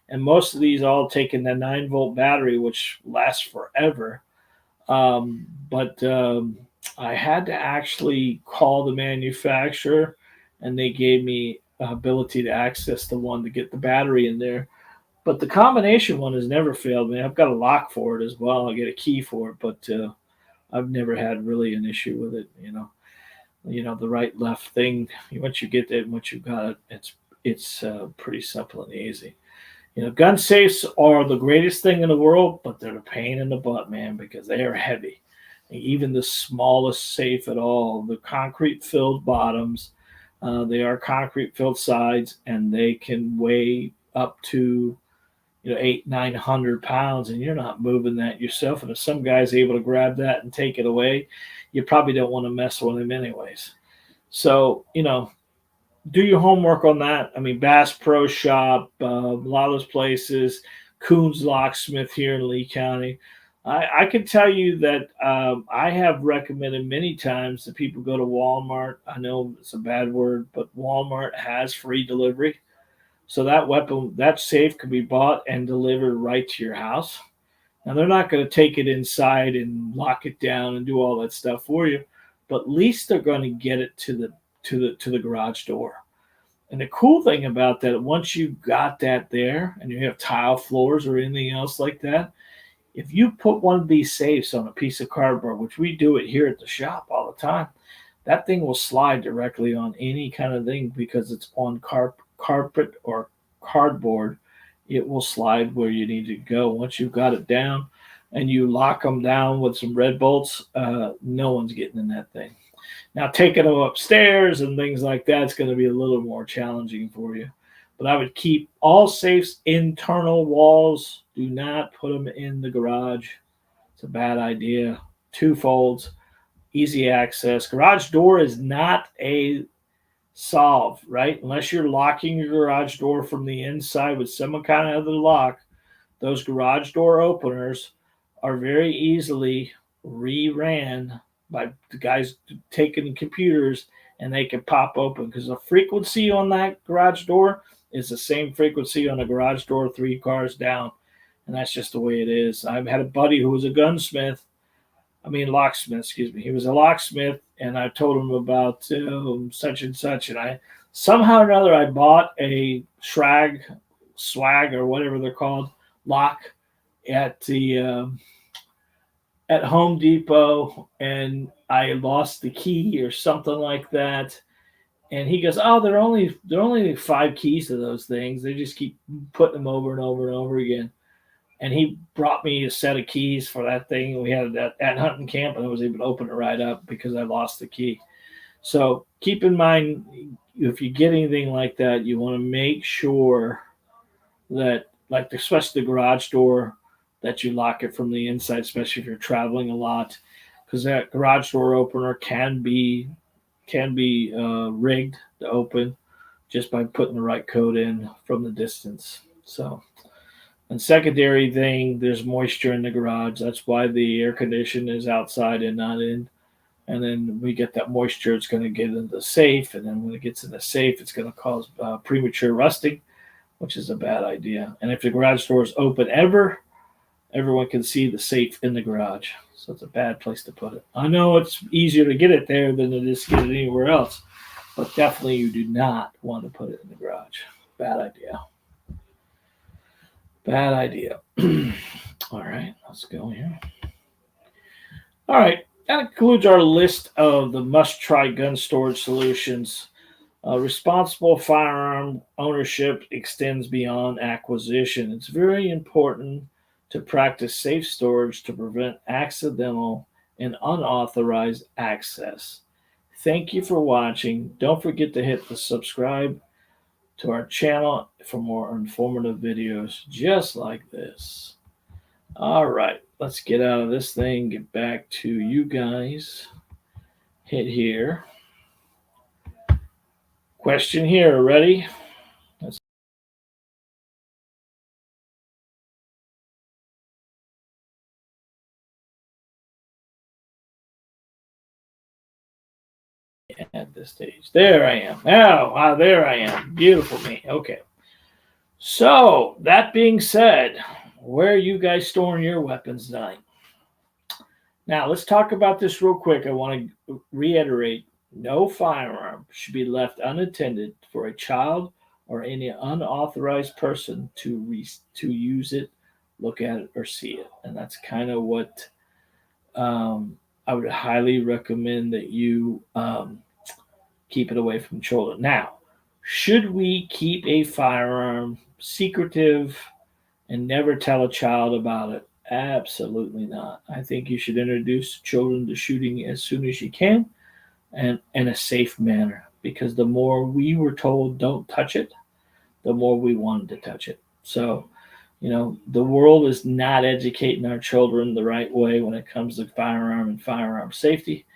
And most of these all take in the 9-volt battery, which lasts forever. But I had to actually call the manufacturer, and they gave me ability to access the one to get the battery in there. But the combination one has never failed me. I've got a lock for it as well. I get a key for it, but I've never had really an issue with it. The right left thing. Once you get it, once you've got it, it's pretty simple and easy. Gun safes are the greatest thing in the world, but they're a pain in the butt, man, because they are heavy. Even the smallest safe at all, the concrete filled bottoms, they are concrete filled sides, and they can weigh up to 800-900 pounds, and you're not moving that yourself. And if some guy's able to grab that and take it away, you probably don't want to mess with him anyways. So do your homework on that. I mean, Bass Pro Shop, a lot of those places, Coons Locksmith here in Lee County. I can tell you that I have recommended many times that people go to Walmart. I know it's a bad word, but Walmart has free delivery. So that safe can be bought and delivered right to your house. Now they're not going to take it inside and lock it down and do all that stuff for you, but at least they're going to get it to the garage door. And the cool thing about that, once you got that there and you have tile floors or anything else like that, if you put one of these safes on a piece of cardboard, which we do it here at the shop all the time, that thing will slide directly on any kind of thing because it's on carpet or cardboard. It will slide where you need to go. Once you've got it down and you lock them down with some red bolts, no one's getting in that thing. Now, taking them upstairs and things like that is going to be a little more challenging for you. But I would keep all safes internal walls. Do not put them in the garage. It's a bad idea. Two folds, easy access. Garage door is not a solve, right? Unless you're locking your garage door from the inside with some kind of other lock, those garage door openers are very easily reran by the guys taking computers, and they can pop open because the frequency on that garage door is the same frequency on a garage door 3 cars down. And that's just the way it is. I've had a buddy who was a locksmith, excuse me. He was a locksmith, and I told him about such and such. And I somehow or another, I bought a swag or whatever they're called, lock at the at Home Depot, and I lost the key or something like that. And he goes, "Oh, there are only 5 keys to those things. They just keep putting them over and over and over again." And he brought me a set of keys for that thing. We had that at hunting camp, and I was able to open it right up because I lost the key. So keep in mind, if you get anything like that, you want to make sure that, like especially the garage door, that you lock it from the inside, especially if you're traveling a lot, because that garage door opener can be rigged to open just by putting the right code in from the distance. So. And secondary thing, there's moisture in the garage. That's why the air condition is outside and not in. And then we get that moisture, it's going to get into the safe. And then when it gets in the safe, it's going to cause premature rusting, which is a bad idea. And if the garage door is open everyone can see the safe in the garage. So it's a bad place to put it. I know it's easier to get it there than it is to get it anywhere else. But definitely you do not want to put it in the garage. Bad idea. Bad idea. All right, let's go here. All right, that concludes our list of the must-try gun storage solutions. Responsible firearm ownership extends beyond acquisition. It's very important to practice safe storage to prevent accidental and unauthorized access. Thank you for watching. Don't forget to hit the subscribe to our channel for more informative videos just like this. All right, let's get out of this thing, get back to you guys. hit here. Question here. Ready? Let's add this stage. There I am. Oh, there I am. Beautiful me. Okay. So, that being said, where are you guys storing your weapons tonight? Now, let's talk about this real quick. I want to reiterate no firearm should be left unattended for a child or any unauthorized person to use it, look at it, or see it. And that's kind of what I would highly recommend that you keep it away from children. Now, should we keep a firearm secretive and never tell a child about it? Absolutely not. I think you should introduce children to shooting as soon as you can and in a safe manner, because the more we were told don't touch it, the more we wanted to touch it. So, the world is not educating our children the right way when it comes to firearm and firearm safety.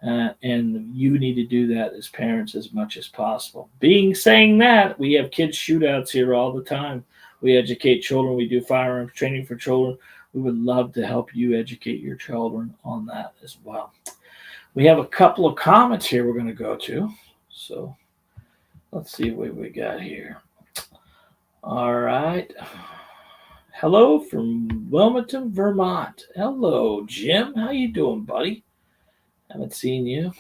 And you need to do that as parents as much as possible. Saying that, we have kids shootouts here all the time. We educate children. We do firearms training for children. We would love to help you educate your children on that as well. We have a couple of comments here we're going to go to. So let's see what we got here. All right. Hello from Wilmington, Vermont. Hello, Jim. How you doing, buddy? Haven't seen you.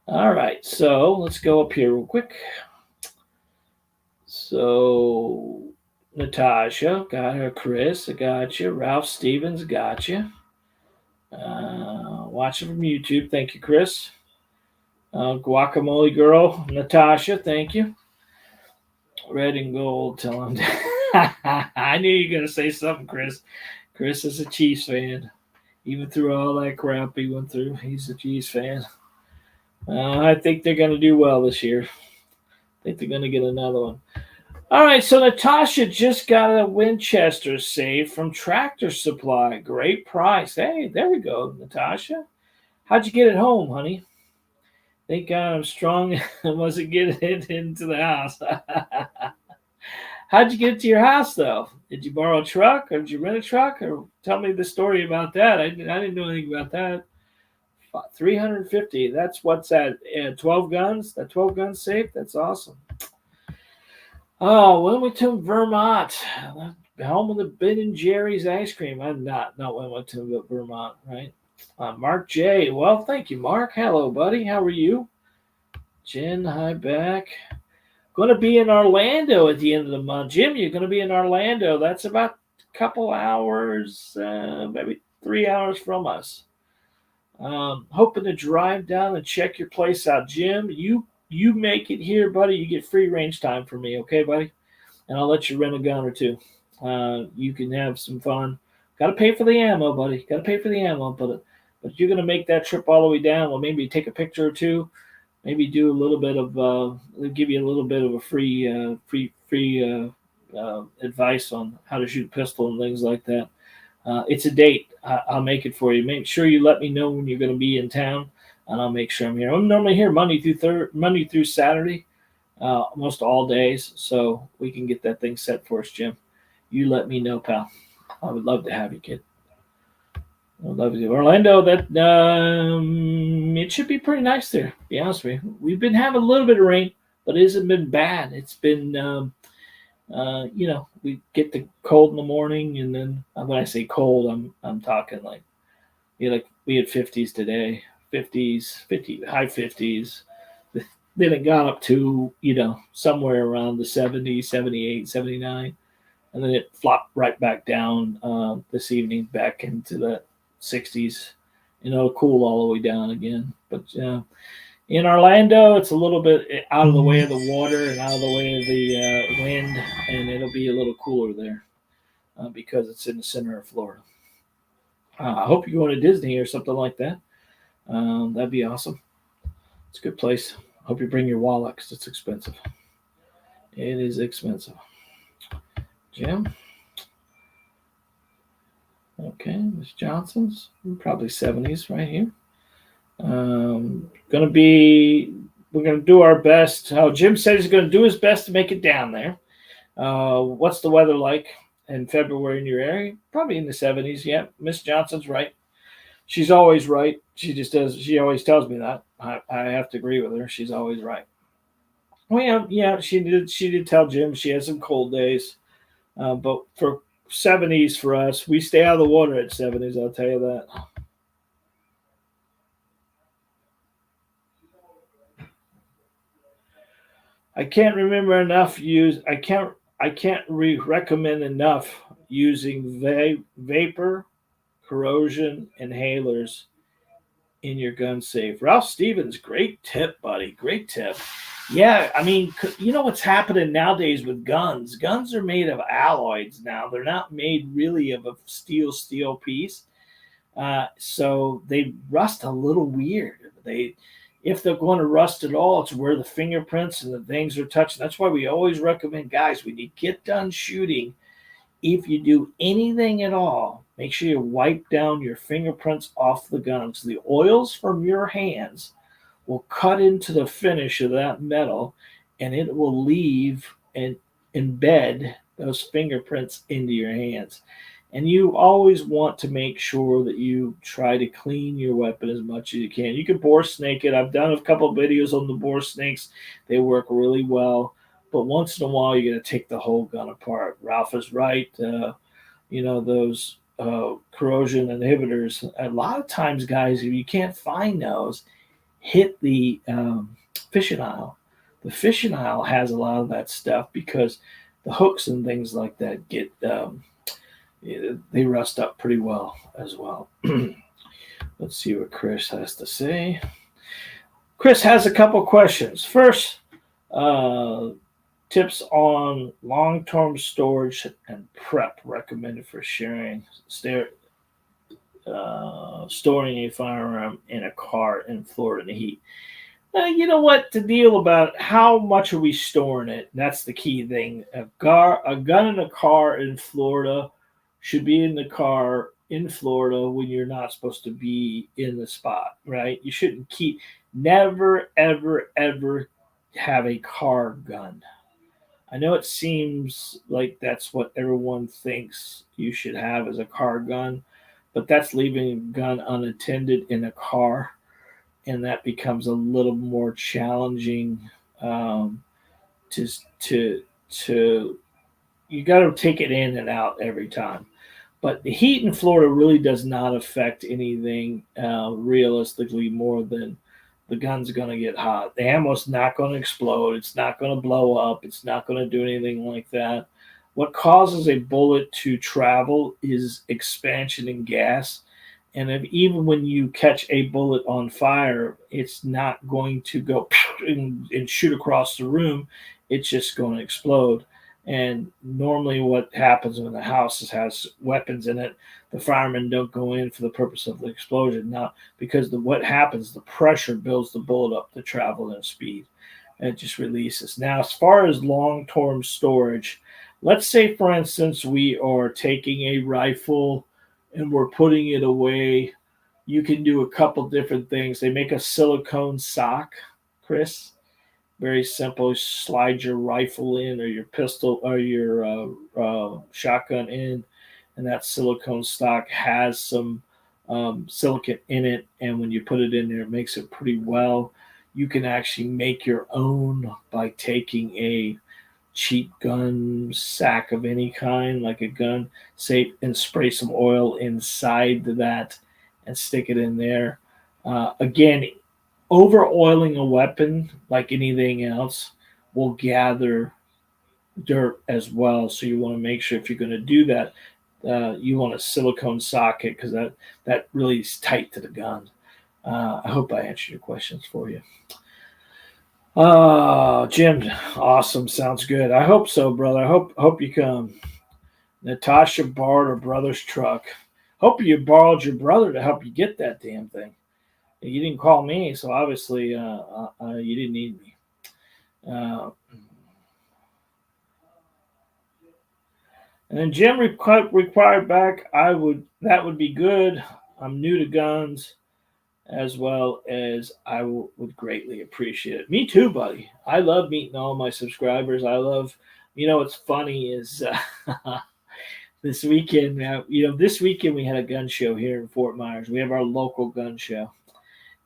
All right, so let's go up here real quick. So Natasha got her. Chris, I got you. Ralph Stevens got you. Watching from YouTube. Thank you, Chris. Guacamole Girl, Natasha, thank you. Red and gold, tell him. I knew you were going to say something, Chris. Chris is a Chiefs fan. Even through all that crap he went through, he's a Chiefs fan. I think they're going to do well this year. I think they're going to get another one. All right, so Natasha just got a Winchester saved from Tractor Supply. Great price. Hey, there we go, Natasha. How'd you get it home, honey? Thank God I'm strong and wasn't getting it into the house. How'd you get it to your house, though? Did you borrow a truck, or did you rent a truck? Or tell me the story about that. I didn't know anything about that. 350. That's what's that? 12 guns? That 12 gun safe? That's awesome. Oh, Wilmington, Vermont. Home of the Ben and Jerry's ice cream. I'm not Wilmington, but Vermont, right? Mark J. Well, thank you, Mark. Hello, buddy. How are you? Jen, hi back. Going to be in Orlando at the end of the month. Jim, you're going to be in Orlando. That's about a couple hours, maybe 3 hours from us. Hoping to drive down and check your place out. Jim, you make it here, buddy. You get free range time from me, okay, buddy? And I'll let you rent a gun or two. You can have some fun. Got to pay for the ammo, buddy. Got to pay for the ammo, but you're going to make that trip all the way down. Well, maybe take a picture or two. Maybe do a little bit of, give you a little bit of a free advice on how to shoot a pistol and things like that. It's a date. I'll make it for you. Make sure you let me know when you're going to be in town, and I'll make sure I'm here. I'm normally here Monday through Saturday, almost all days, so we can get that thing set for us, Jim. You let me know, pal. I would love to have you, kid. I'd love to. Orlando, that it should be pretty nice there. To be honest with you, we've been having a little bit of rain, but it hasn't been bad. It's been, we get the cold in the morning, and then when I say cold, I'm talking like we had 50s today, 50s, high 50s. Then it got up to somewhere around the 70s, 78, 79, and then it flopped right back down this evening back into the 60s, and it'll cool all the way down again. But in Orlando, it's a little bit out of the way of the water and out of the way of the wind, and it'll be a little cooler there because it's in the center of Florida. I hope you're going to Disney or something like that. That'd be awesome. It's a good place. Hope you bring your wallet because it's expensive. It is expensive. Jim? Okay, Miss Johnson's probably 70s right here. Gonna be We're gonna do our best. Jim said he's gonna do his best to make it down there. What's the weather like in February in your area? Probably in the 70s. Yeah, Miss Johnson's right. She's always right. She just does. She always tells me that. I have to agree with her. She's always right. Well, yeah, yeah. She did. She did tell Jim she had some cold days, but for 70s for us, we stay out of the water at 70s. I'll tell you that. I can't remember enough. I can't recommend enough using vapor, corrosion, inhalers in your gun safe. Ralph Stevens, great tip, buddy. Great tip. Yeah, I mean, you know what's happening nowadays with guns? Guns are made of alloys now. They're not made really of a steel piece. So they rust a little weird. If they're going to rust at all, it's where the fingerprints and the things are touching. That's why we always recommend guys when you get done shooting, if you do anything at all, make sure you wipe down your fingerprints off the gun. So the oils from your hands will cut into the finish of that metal, and it will leave and embed those fingerprints into your hands. And you always want to make sure that you try to clean your weapon as much as you can. You can bore snake it. I've done a couple of videos on the bore snakes. They work really well. But once in a while, you got to take the whole gun apart. Ralph is right. Those corrosion inhibitors. A lot of times, guys, if you can't find those, hit the fishing aisle. The fishing aisle has a lot of that stuff because the hooks and things like that they rust up pretty well as well. Let's see what Chris has to say. Chris has a couple questions. First, tips on long-term storage and prep recommended for storing a firearm in a car in Florida in the heat. You know what? The deal about how much are we storing it? That's the key thing. A gun in a car in Florida should be in the car in Florida when you're not supposed to be in the spot, right? You shouldn't never, ever, ever have a car gun. I know it seems like that's what everyone thinks you should have as a car gun, but that's leaving a gun unattended in a car, and that becomes a little more challenging. Um, to to You got to take it in and out every time. But the heat in Florida really does not affect anything realistically more than the gun's going to get hot. The ammo's not going to explode. It's not going to blow up. It's not going to do anything like that. What causes a bullet to travel is expansion in gas. And even when you catch a bullet on fire, it's not going to go and shoot across the room. It's just going to explode. And normally, what happens when the house has weapons in it, the firemen don't go in for the purpose of the explosion. Now, because what happens, the pressure builds the bullet up to travel at speed, and it just releases. Now, as far as long-term storage, let's say, for instance, we are taking a rifle and we're putting it away. You can do a couple different things. They make a silicone sock, Chris. Very simple. You slide your rifle in, or your pistol, or your shotgun in, and that silicone stock has some silicate in it. And when you put it in there, it makes it pretty well. You can actually make your own by taking a cheap gun sack of any kind, like a gun safe, and spray some oil inside that and stick it in there. Again, over oiling a weapon, like anything else, will gather dirt as well. So you want to make sure if you're going to do that, you want a silicone socket because that really is tight to the gun. I hope I answered your questions for you. Jim, awesome. Sounds good. I hope so, brother. I hope you come. Natasha borrowed her brother's truck. Hope you borrowed your brother to help you get that damn thing. You didn't call me, so obviously you didn't need me. Uh, and then Jim required back. That would be good. I'm new to guns. as well as would greatly appreciate it. Me too, buddy. I love meeting all my subscribers. I love, what's funny is this weekend, this weekend we had a gun show here in Fort Myers. We have our local gun show.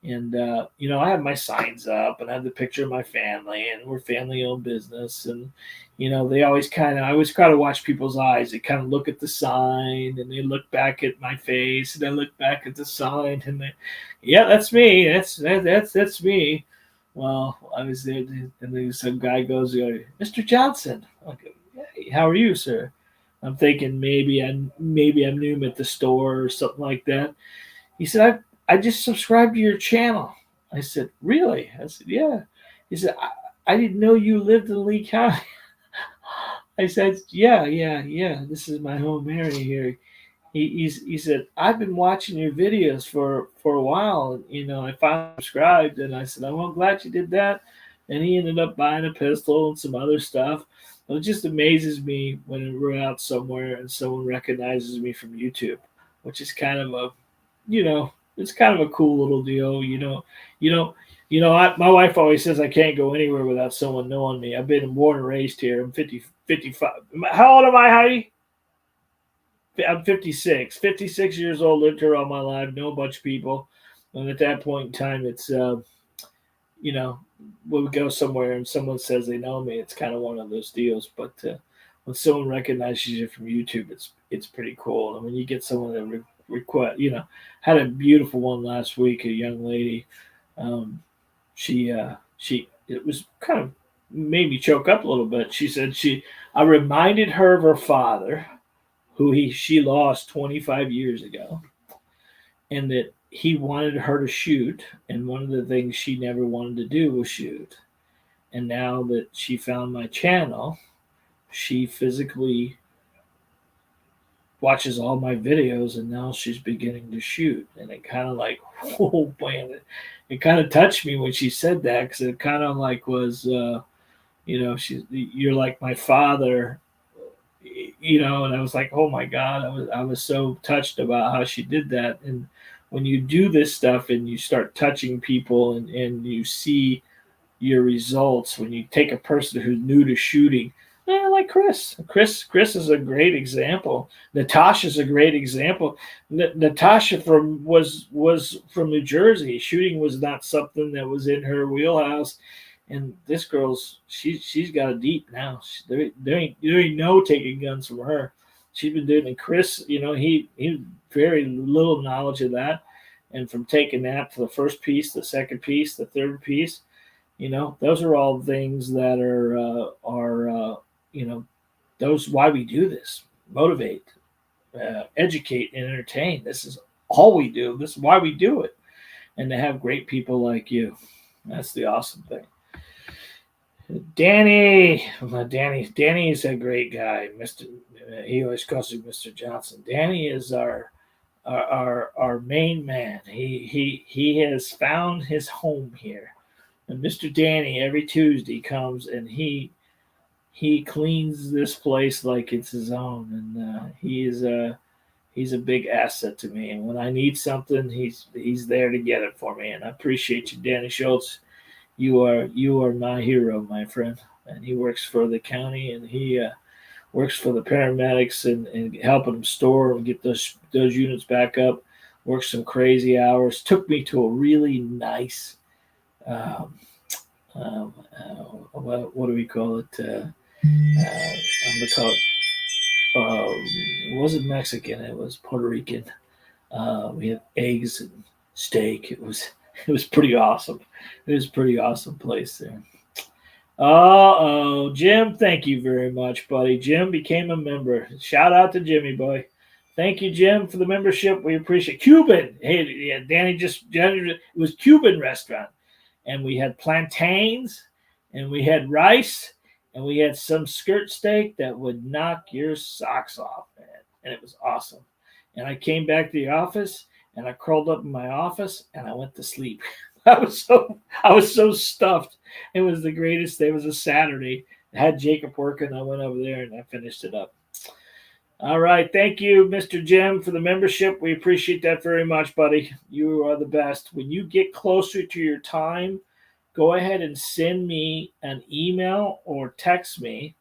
And, I have my signs up and I have the picture of my family, and we're family owned business. And, they always I always kind of watch people's eyes. They kind of look at the sign and they look back at my face, and I look back at the sign, and yeah, that's me. That's me. Well, I was there, and then some guy goes, Mr. Johnson. I go, hey, how are you, sir? I'm thinking maybe I'm new at the store or something like that. He said, I just subscribed to your channel. I said, really? I said, yeah. He said, I didn't know you lived in Lee County. I said, yeah. This is my home area here. He said, I've been watching your videos for a while. I finally subscribed, and I said, I'm glad you did that. And he ended up buying a pistol and some other stuff. It just amazes me when we're out somewhere and someone recognizes me from YouTube, which is kind of it's kind of a cool little deal. My wife always says I can't go anywhere without someone knowing me. I've been born and raised here. I'm 55. How old am I, Heidi? I'm 56. 56 years old, lived here all my life, know a bunch of people. And at that point in time, it's, when we go somewhere and someone says they know me, it's kind of one of those deals. But when someone recognizes you from YouTube, it's pretty cool. And when you get someone that request, had a beautiful one last week, a young lady. It was kind of made me choke up a little bit. She said I reminded her of her father, who she lost 25 years ago, and that he wanted her to shoot, and one of the things she never wanted to do was shoot. And now that she found my channel, she physically watches all my videos, and now she's beginning to shoot. And it kind of like, oh man, it kind of touched me when she said that, because it kind of like was, you're like my father, and I was like, oh my God, I was so touched about how she did that. And when you do this stuff and you start touching people, and you see your results, when you take a person who's new to shooting, like Chris is a great example. Natasha's a great example. Natasha was from New Jersey. Shooting was not something that was in her wheelhouse. And this girl's she's got it deep now. There ain't no taking guns from her. She's been doing it. And Chris, he very little knowledge of that. And from taking that to the first piece, the second piece, the third piece, those are all things that are those why we do this. Motivate, educate, and entertain. This is all we do. This is why we do it. And to have great people like you, that's the awesome thing. Danny is a great guy. He always calls me Mr. Johnson. Danny is our main man. He has found his home here. And Mr. Danny every Tuesday comes, and he cleans this place like it's his own, and he's a big asset to me. And when I need something, he's there to get it for me. And I appreciate you, Danny Schultz. You are my hero, my friend. And he works for the county, and he works for the paramedics and helping them store and get those units back up. Works some crazy hours. Took me to a really nice, what do we call it? I'm gonna call it. It wasn't Mexican. It was Puerto Rican. We had eggs and steak. It was pretty awesome. It was a pretty awesome place there. Jim, thank you very much, buddy. Jim became a member. Shout out to Jimmy boy. Thank you, Jim, for the membership. We appreciate Cuban. Hey, yeah, Danny it was Cuban restaurant, and we had plantains, and we had rice, and we had some skirt steak that would knock your socks off, man. And it was awesome. And I came back to the office, and I curled up in my office, and I went to sleep. I was so stuffed. It was the greatest day. It was a Saturday. I had Jacob working. I went over there and I finished it up. All right. Thank you, Mr. Jim, for the membership. We appreciate that very much, buddy. You are the best. When you get closer to your time, go ahead and send me an email or text me.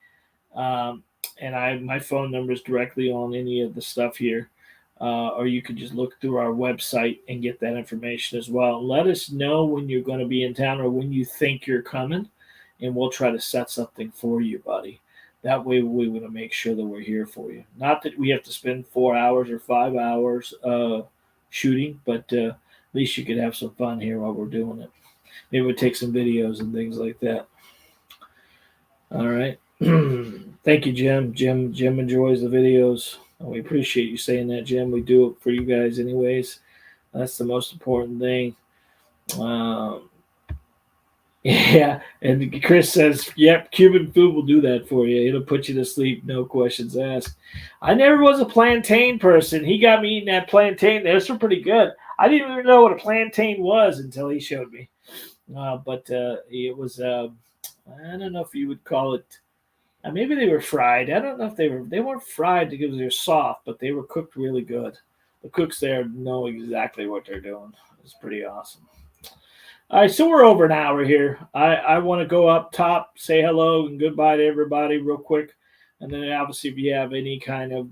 Um, and my phone number is directly on any of the stuff here. Or you can just look through our website and get that information as well. Let us know when you're going to be in town or when you think you're coming, and we'll try to set something for you, buddy. That way, we want to make sure that we're here for you. Not that we have to spend 4 hours or 5 hours shooting, but at least you could have some fun here while we're doing it. Maybe we'll take some videos and things like that. All right. Thank you, Jim. Jim enjoys the videos. We appreciate you saying that, Jim. We do it for you guys, anyways. That's the most important thing. Um, yeah, and Chris says, "Yep, Cuban food will do that for you. It'll put you to sleep, no questions asked." I never was a plantain person. He got me eating that plantain. Those were pretty good. I didn't even know what a plantain was until he showed me. But it was. I don't know if you would call it. Maybe they were fried. I don't know if they weren't fried because they're soft, but they were cooked really good. The cooks there know exactly what they're doing. It's pretty awesome. All right, so we're over an hour here. I want to go up top, say hello and goodbye to everybody real quick, and then obviously if you have any kind of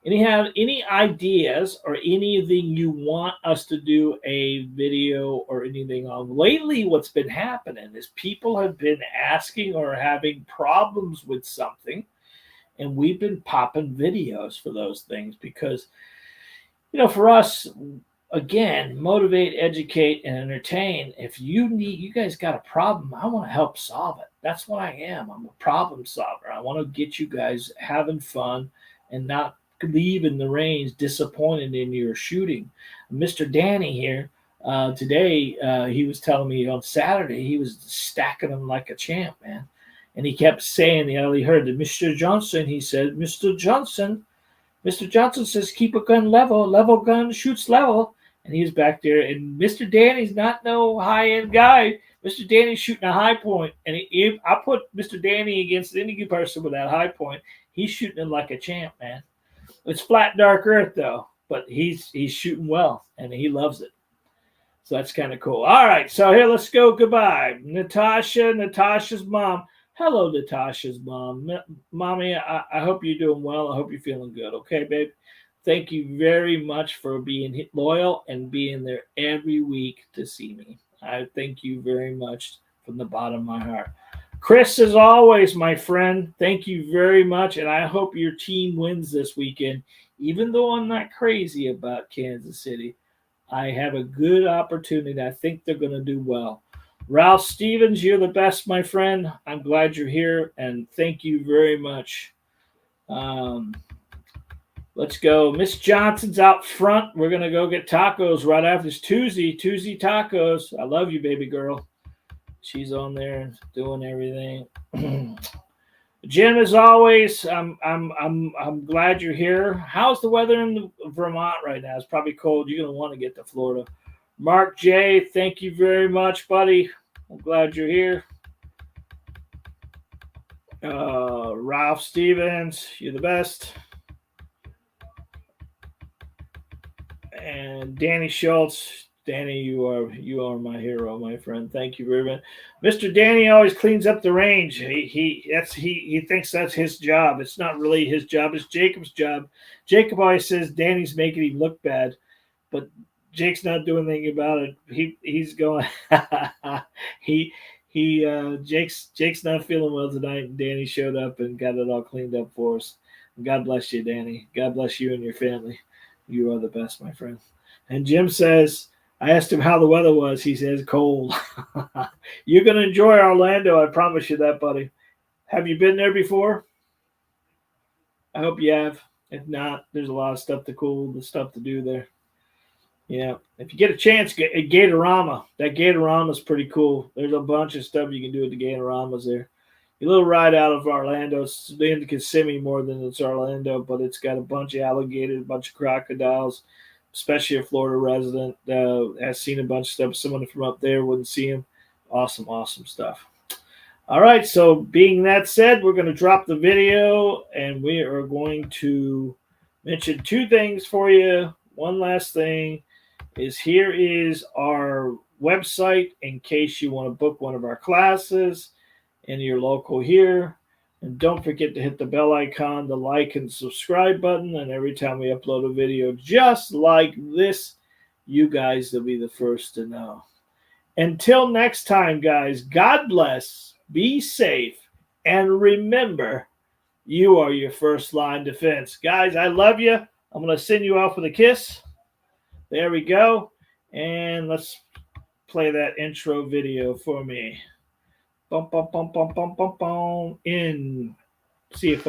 any ideas or anything you want us to do a video or anything on lately, what's been happening is people have been asking or having problems with something, and we've been popping videos for those things because for us, again, motivate, educate, and entertain. If you guys got a problem, I want to help solve it. That's what I am. I'm a problem solver. I want to get you guys having fun and not leave in the range disappointed in your shooting. Mr. Danny here today, he was telling me on Saturday he was stacking them like a champ, man. And he kept saying, he heard that Mr. Johnson, he said, Mr. Johnson says, keep a gun level. Level gun shoots level. And he's back there. And Mr. Danny's not no high end guy. Mr. Danny's shooting a high point. And if I put Mr. Danny against any person with that high point, he's shooting it like a champ, man. It's flat, dark earth, though. But he's shooting well, and he loves it. So that's kind of cool. All right, so here, let's go. Goodbye. Natasha's mom. Hello, Natasha's mom. Mommy, I hope you're doing well. I hope you're feeling good. Okay, babe? Thank you very much for being loyal and being there every week to see me. I thank you very much from the bottom of my heart. Chris, as always, my friend, thank you very much. And I hope your team wins this weekend. Even though I'm not crazy about Kansas City, I have a good opportunity. I think they're going to do well. Ralph Stevens, you're the best, my friend. I'm glad you're here, and thank you very much. Let's go. Miss Johnson's out front. We're going to go get tacos right after this. Tuesday tacos. I love you, baby girl. She's on there doing everything. Jim, as always, I'm glad you're here. How's the weather in Vermont right now? It's probably cold. You're gonna want to get to Florida. Mark J, thank you very much, buddy. I'm glad you're here. Ralph Stevens, you're the best. And Danny Schultz, Danny, you are my hero, my friend. Thank you very much. Mr. Danny always cleans up the range. He thinks that's his job. It's not really his job. It's Jacob's job. Jacob always says Danny's making him look bad, but Jake's not doing anything about it. He's going. Jake's not feeling well tonight, and Danny showed up and got it all cleaned up for us. God bless you, Danny. God bless you and your family. You are the best, my friend. And Jim says, I asked him how the weather was. He says, cold. You're going to enjoy Orlando. I promise you that, buddy. Have you been there before? I hope you have. If not, there's a lot of stuff to do there. Yeah. If you get a chance, get a Gatorama. That Gatorama is pretty cool. There's a bunch of stuff you can do at the Gatoramas there. A little ride out of Orlando. It's in Kissimmee more than it's Orlando, but it's got a bunch of alligators, a bunch of crocodiles, especially a Florida resident has seen a bunch of stuff. Someone from up there wouldn't see them. Awesome stuff. All right, so being that said, we're going to drop the video and we are going to mention two things for you. One last thing is here is our website in case you want to book one of our classes in your local here. And don't forget to hit the bell icon, the like and subscribe button. And every time we upload a video just like this, you guys will be the first to know. Until next time, guys, God bless, be safe, and remember, you are your first line defense. Guys, I love you. I'm going to send you off with a kiss. There we go. And let's play that intro video for me. Bum, bum, bum, bum, bum, bum, bum. In. See you.